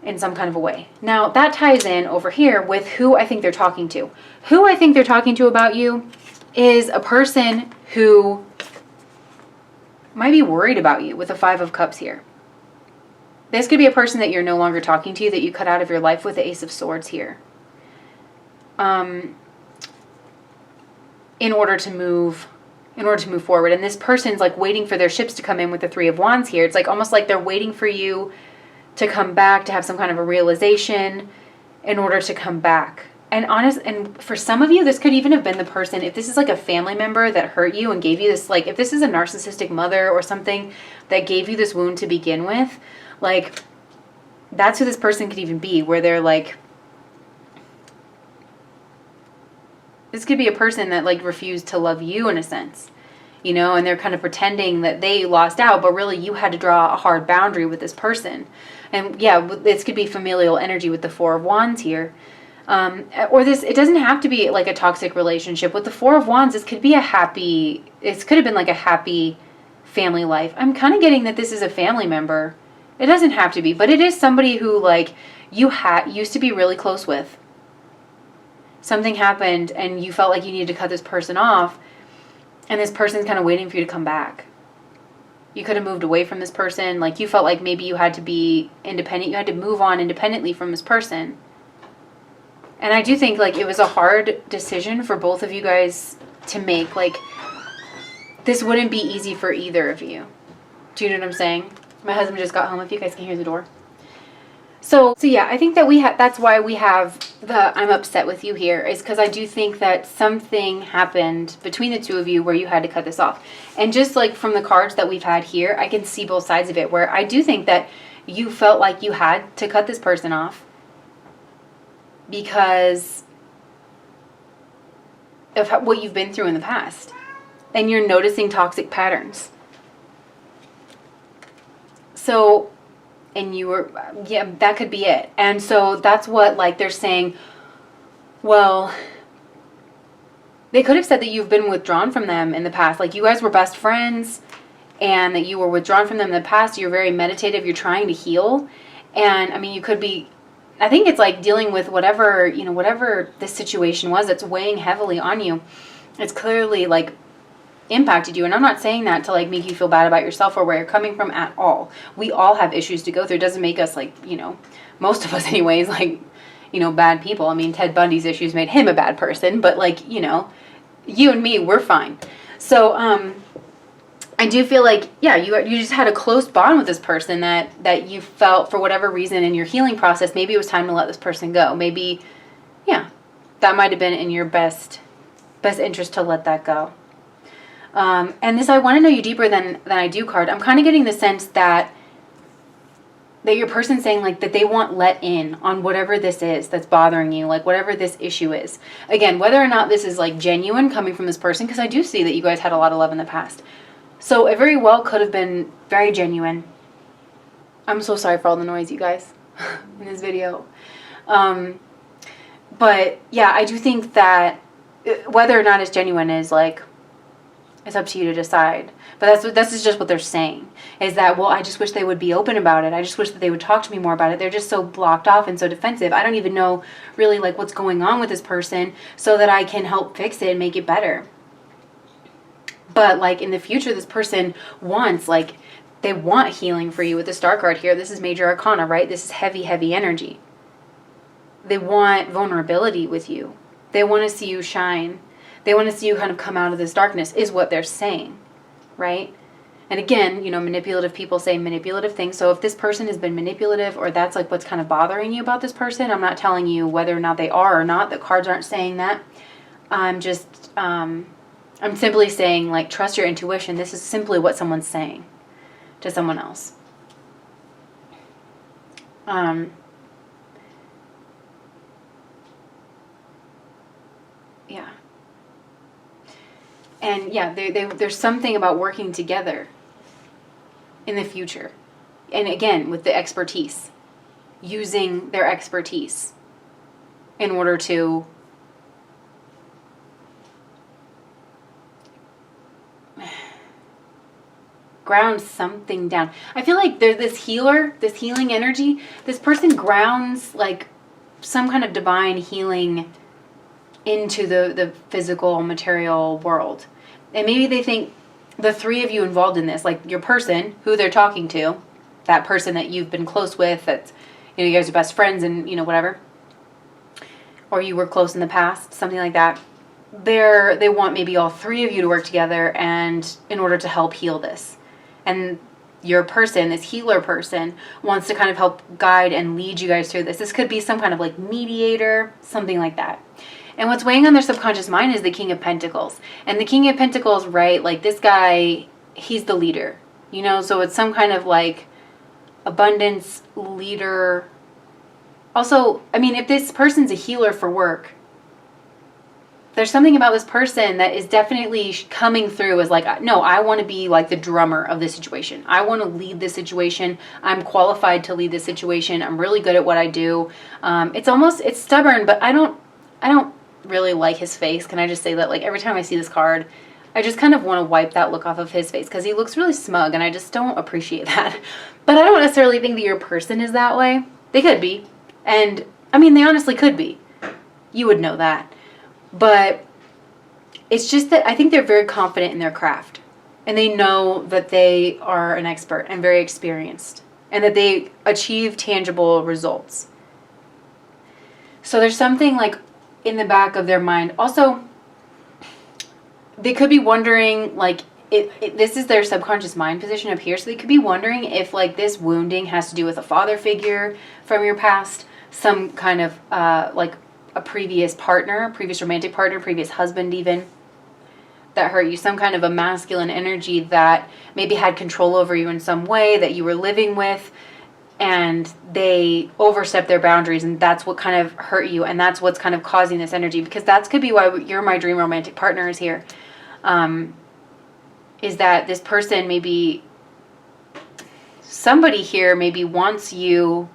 in some kind of a way. Now, that ties in over here with who I think they're talking to. Who I think they're talking to about you is a person who might be worried about you with the 5 of Cups here. This could be a person that you're no longer talking to, that you cut out of your life with the Ace of Swords here. In order to move forward. And this person's like waiting for their ships to come in with the Three of Wands here. It's like almost like they're waiting for you to come back, to have some kind of a realization in order to come back. And for some of you, this could even have been the person, if this is like a family member that hurt you and gave you this, like if this is a narcissistic mother or something that gave you this wound to begin with, like that's who this person could even be, where they're like, this could be a person that like refused to love you in a sense, you know, and they're kind of pretending that they lost out, but really you had to draw a hard boundary with this person. And yeah, this could be familial energy with the Four of Wands here. Or this, it doesn't have to be like a toxic relationship. With the Four of Wands, this could be it could have been like a happy family life. I'm kind of getting that this is a family member. It doesn't have to be, but it is somebody who like you used to be really close with. Something happened and you felt like you needed to cut this person off, and this person's kind of waiting for you to come back. You could have moved away from this person. Like you felt like maybe you had to be independent. You had to move on independently from this person. And I do think like it was a hard decision for both of you guys to make. Like this wouldn't be easy for either of you. Do you know what I'm saying? My husband just got home, if you guys can hear the door. So yeah, I think that that's why we have the I'm upset with you here, is because I do think that something happened between the two of you where you had to cut this off. And just like from the cards that we've had here, I can see both sides of it, where I do think that you felt like you had to cut this person off because of what you've been through in the past. And you're noticing toxic patterns. So, and you were, yeah, that could be it. And so that's what, like, they're saying, well, they could have said that you've been withdrawn from them in the past. Like, you guys were best friends, and that you were withdrawn from them in the past. You're very meditative. You're trying to heal. And, I mean, you could be, I think it's like dealing with whatever, you know, whatever this situation was that's weighing heavily on you. It's clearly, like, impacted you. And I'm not saying that to like make you feel bad about yourself or where you're coming from at all. We all have issues to go through. It doesn't make us, like, you know, most of us anyways, like, you know, bad people. I mean, Ted Bundy's issues made him a bad person, but like, you know, you and me, we're fine. So I do feel like, yeah, you just had a close bond with this person that you felt for whatever reason in your healing process, maybe it was time to let this person go. Maybe, yeah, that might have been in your best interest to let that go. And this I want to know you deeper than I do card. I'm kind of getting the sense that your person's saying like that they want let in on whatever this is that's bothering you, like whatever this issue is. Again, whether or not this is like genuine coming from this person, because I do see that you guys had a lot of love in the past. So it very well could have been very genuine. I'm so sorry for all the noise, you guys, in this video. But yeah, I do think that whether or not it's genuine is like, it's up to you to decide. But that's just what they're saying. Is that, well, I just wish they would be open about it. I just wish that they would talk to me more about it. They're just so blocked off and so defensive. I don't even know really like what's going on with this person so that I can help fix it and make it better. But like in the future, this person wants, like, they want healing for you with the Star card here. This is Major Arcana, right? This is heavy, heavy energy. They want vulnerability with you. They want to see you shine. They want to see you kind of come out of this darkness, is what they're saying, right? And again, you know, manipulative people say manipulative things. So if this person has been manipulative, or that's like what's kind of bothering you about this person, I'm not telling you whether or not they are or not. The cards aren't saying that. I'm simply saying, like, trust your intuition. This is simply what someone's saying to someone else. Yeah. And yeah, there's something about working together in the future. And again, with the expertise, using their expertise in order to ground something down. I feel like there's this healing energy. This person grounds like some kind of divine healing into the physical material world. And maybe they think the three of you involved in this, like your person who they're talking to, that person that you've been close with, that's, you guys are best friends and, whatever, or you were close in the past, something like that. They want maybe all three of you to work together and in order to help heal this. And your person, this healer person, wants to kind of help guide and lead you guys through this. This could be some kind of like mediator, something like that. And what's weighing on their subconscious mind is the King of Pentacles. And the King of Pentacles, right, like this guy, he's the leader, so it's some kind of like abundance leader. Also, I mean, if this person's a healer for work, there's something about this person that is definitely coming through as like, no, I want to be like the drummer of this situation. I want to lead this situation. I'm qualified to lead this situation. I'm really good at what I do. It's stubborn, but I don't really like his face. Can I just say that? Like every time I see this card, I just kind of want to wipe that look off of his face because he looks really smug and I just don't appreciate that. But I don't necessarily think that your person is that way. They could be. And I mean, they honestly could be. You would know that. But it's just that I think they're very confident in their craft. And they know that they are an expert and very experienced. And that they achieve tangible results. So there's something like in the back of their mind. Also, they could be wondering, like, this is their subconscious mind position up here. So they could be wondering if, like, this wounding has to do with a father figure from your past. Some kind of, like, a previous partner, previous romantic partner, previous husband even, that hurt you. Some kind of a masculine energy that maybe had control over you in some way that you were living with. And they overstep their boundaries, and that's what kind of hurt you, and that's what's kind of causing this energy. Because that could be why you're my dream romantic partner is here. Is that this person maybe, somebody here maybe wants you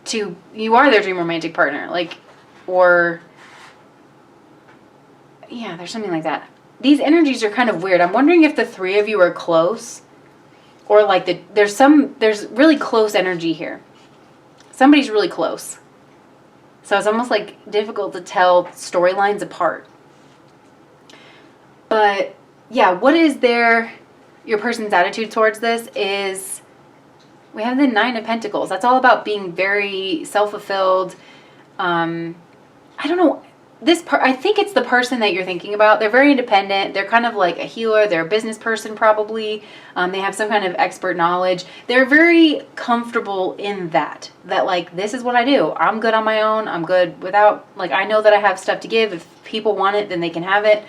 to, you are their dream romantic partner, like, or, yeah, there's something like that. These energies are kind of weird. I'm wondering if the three of you are close. Or like there's really close energy here. Somebody's really close. So it's almost like difficult to tell storylines apart. But yeah, what is your person's attitude towards this is, we have the Nine of Pentacles. That's all about being very self-fulfilled. I don't know. I think it's the person that you're thinking about. They're very independent. They're kind of like a healer. They're a business person probably. They have some kind of expert knowledge. They're very comfortable in that like, this is what I do. I'm good on my own. I'm good without, like, I know that I have stuff to give. If people want it, then they can have it.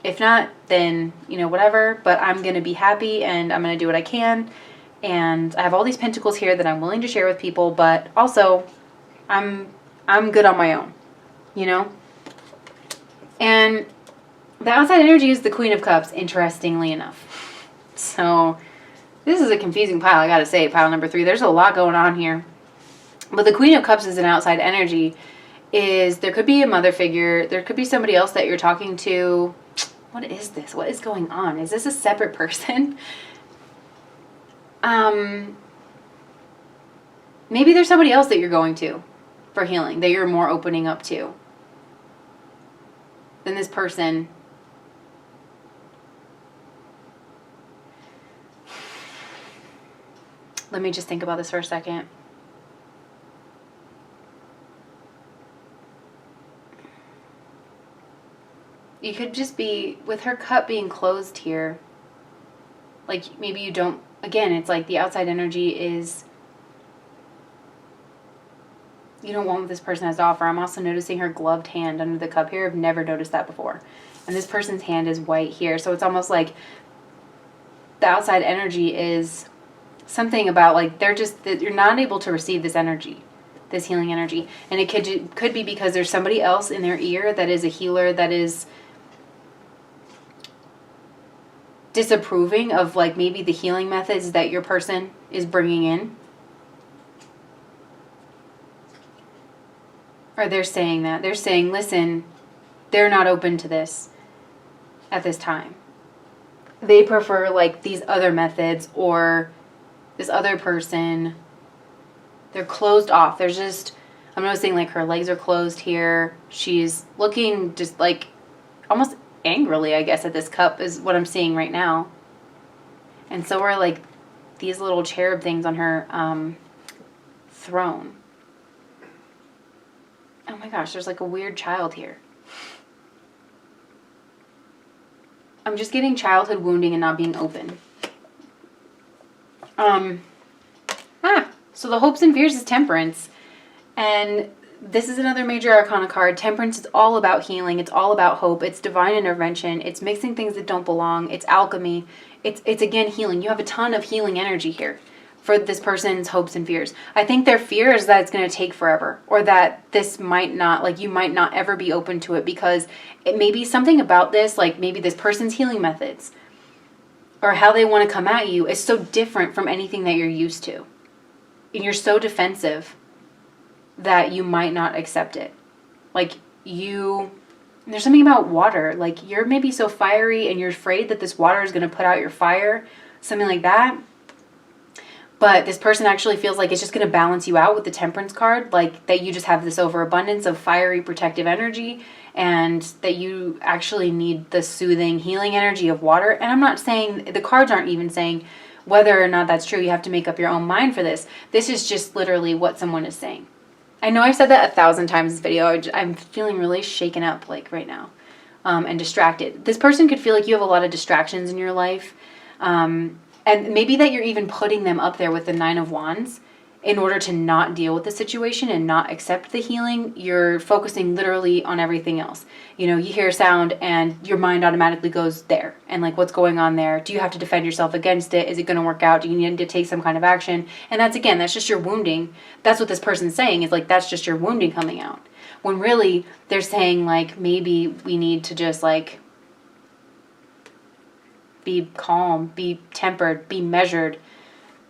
If not, then, whatever. But I'm going to be happy and I'm going to do what I can. And I have all these pentacles here that I'm willing to share with people. But also, I'm good on my own. And the outside energy is the Queen of Cups, interestingly enough. So this is a confusing pile, I gotta say, pile number 3. There's a lot going on here. But the Queen of Cups is an outside energy. There could be a mother figure. There could be somebody else that you're talking to. What is this? What is going on? Is this a separate person? Maybe there's somebody else that you're going to for healing, that you're more opening up to than this person. Let me just think about this for a second. You could just be, with her cup being closed here, like maybe you don't, again, it's like the outside energy is, you don't want what this person has to offer. I'm also noticing her gloved hand under the cup here. I've never noticed that before. And this person's hand is white here. So it's almost like the outside energy is something about like you're not able to receive this energy, this healing energy. And it could be because there's somebody else in their ear that is a healer that is disapproving of like maybe the healing methods that your person is bringing in. Or they're saying that. They're saying, listen, they're not open to this at this time. They prefer like these other methods, or this other person, they're closed off. There's just, I'm noticing like her legs are closed here. She's looking just like almost angrily, I guess, at this cup is what I'm seeing right now. And so we're like, these little cherub things on her throne. Oh my gosh, there's like a weird child here. I'm just getting childhood wounding and not being open. So the hopes and fears is Temperance. And this is another major arcana card. Temperance is all about healing. It's all about hope. It's divine intervention. It's mixing things that don't belong. It's alchemy. It's again, healing. You have a ton of healing energy here for this person's hopes and fears. I think their fear is that it's going to take forever, or that this might not, like, you might not ever be open to it, because it may be something about this, like maybe this person's healing methods or how they want to come at you is so different from anything that you're used to. And you're so defensive that you might not accept it. Like, there's something about water. Like, you're maybe so fiery and you're afraid that this water is going to put out your fire, something like that. But this person actually feels like it's just going to balance you out with the Temperance card, like that you just have this overabundance of fiery protective energy, and that you actually need the soothing healing energy of water. And I'm not saying, the cards aren't even saying whether or not that's true. You have to make up your own mind for this. This is just literally what someone is saying. I know I've said that 1,000 times in this video. I'm feeling really shaken up like right now, and distracted. This person could feel like you have a lot of distractions in your life. And maybe that you're even putting them up there with the Nine of Wands in order to not deal with the situation and not accept the healing. You're focusing literally on everything else. You know, you hear a sound and your mind automatically goes there. And like, what's going on there? Do you have to defend yourself against it? Is it going to work out? Do you need to take some kind of action? And that's just your wounding. That's what this person's saying, is like, that's just your wounding coming out. When really they're saying like, maybe we need to just like, be calm, be tempered, be measured.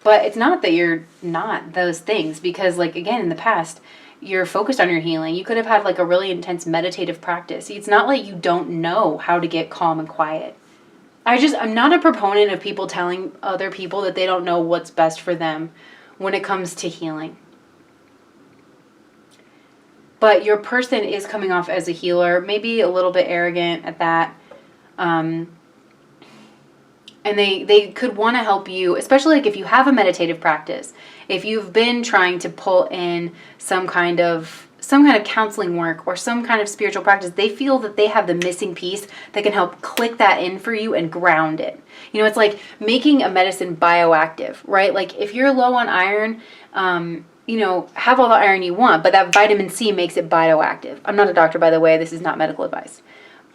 But it's not that you're not those things, because like, again, in the past, you're focused on your healing. You could have had like a really intense meditative practice. It's not like you don't know how to get calm and quiet. I'm not a proponent of people telling other people that they don't know what's best for them when it comes to healing. But your person is coming off as a healer, maybe a little bit arrogant at that. And they could want to help you, especially like if you have a meditative practice, if you've been trying to pull in some kind of counseling work or some kind of spiritual practice, they feel that they have the missing piece that can help click that in for you and ground it. You know, it's like making a medicine bioactive, right? Like if you're low on iron, you know, have all the iron you want, but that vitamin C makes it bioactive. I'm not a doctor, by the way. This is not medical advice.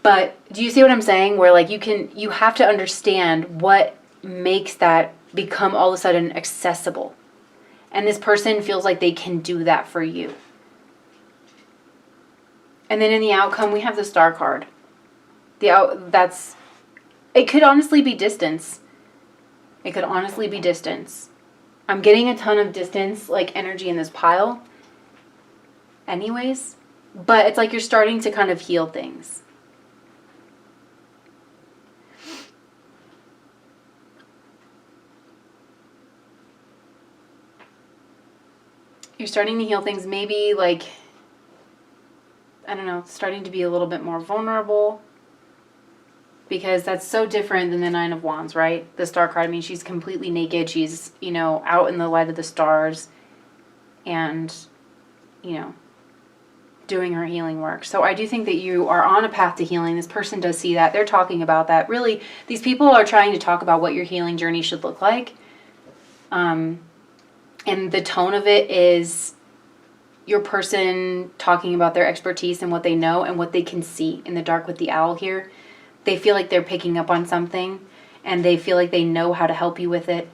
But do you see what I'm saying? Where like you have to understand what makes that become all of a sudden accessible. And this person feels like they can do that for you. And then in the outcome, we have the Star card. It could honestly be distance. It could honestly be distance. I'm getting a ton of distance, like energy in this pile anyways. But it's like you're starting to kind of heal things. You're starting to heal things, maybe like, I don't know, starting to be a little bit more vulnerable, because that's so different than the Nine of Wands, right? The Star card, I mean, she's completely naked. She's, you know, out in the light of the stars and, you know, doing her healing work. So I do think that you are on a path to healing. This person does see that. They're talking about that. Really, these people are trying to talk about what your healing journey should look like. And the tone of it is your person talking about their expertise and what they know and what they can see in the dark with the owl here. They feel like they're picking up on something and they feel like they know how to help you with it,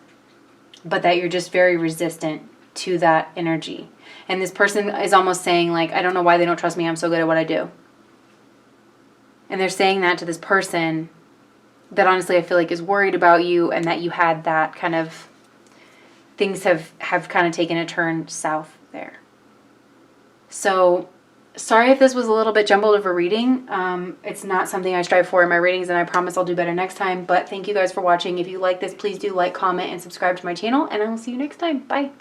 but that you're just very resistant to that energy. And this person is almost saying like, I don't know why they don't trust me. I'm so good at what I do. And they're saying that to this person that honestly I feel like is worried about you, and that you had that kind of, things have kind of taken a turn south there. So sorry if this was a little bit jumbled of a reading. It's not something I strive for in my readings, and I promise I'll do better next time. But thank you guys for watching. If you like this, please do like, comment, and subscribe to my channel, and I will see you next time. Bye.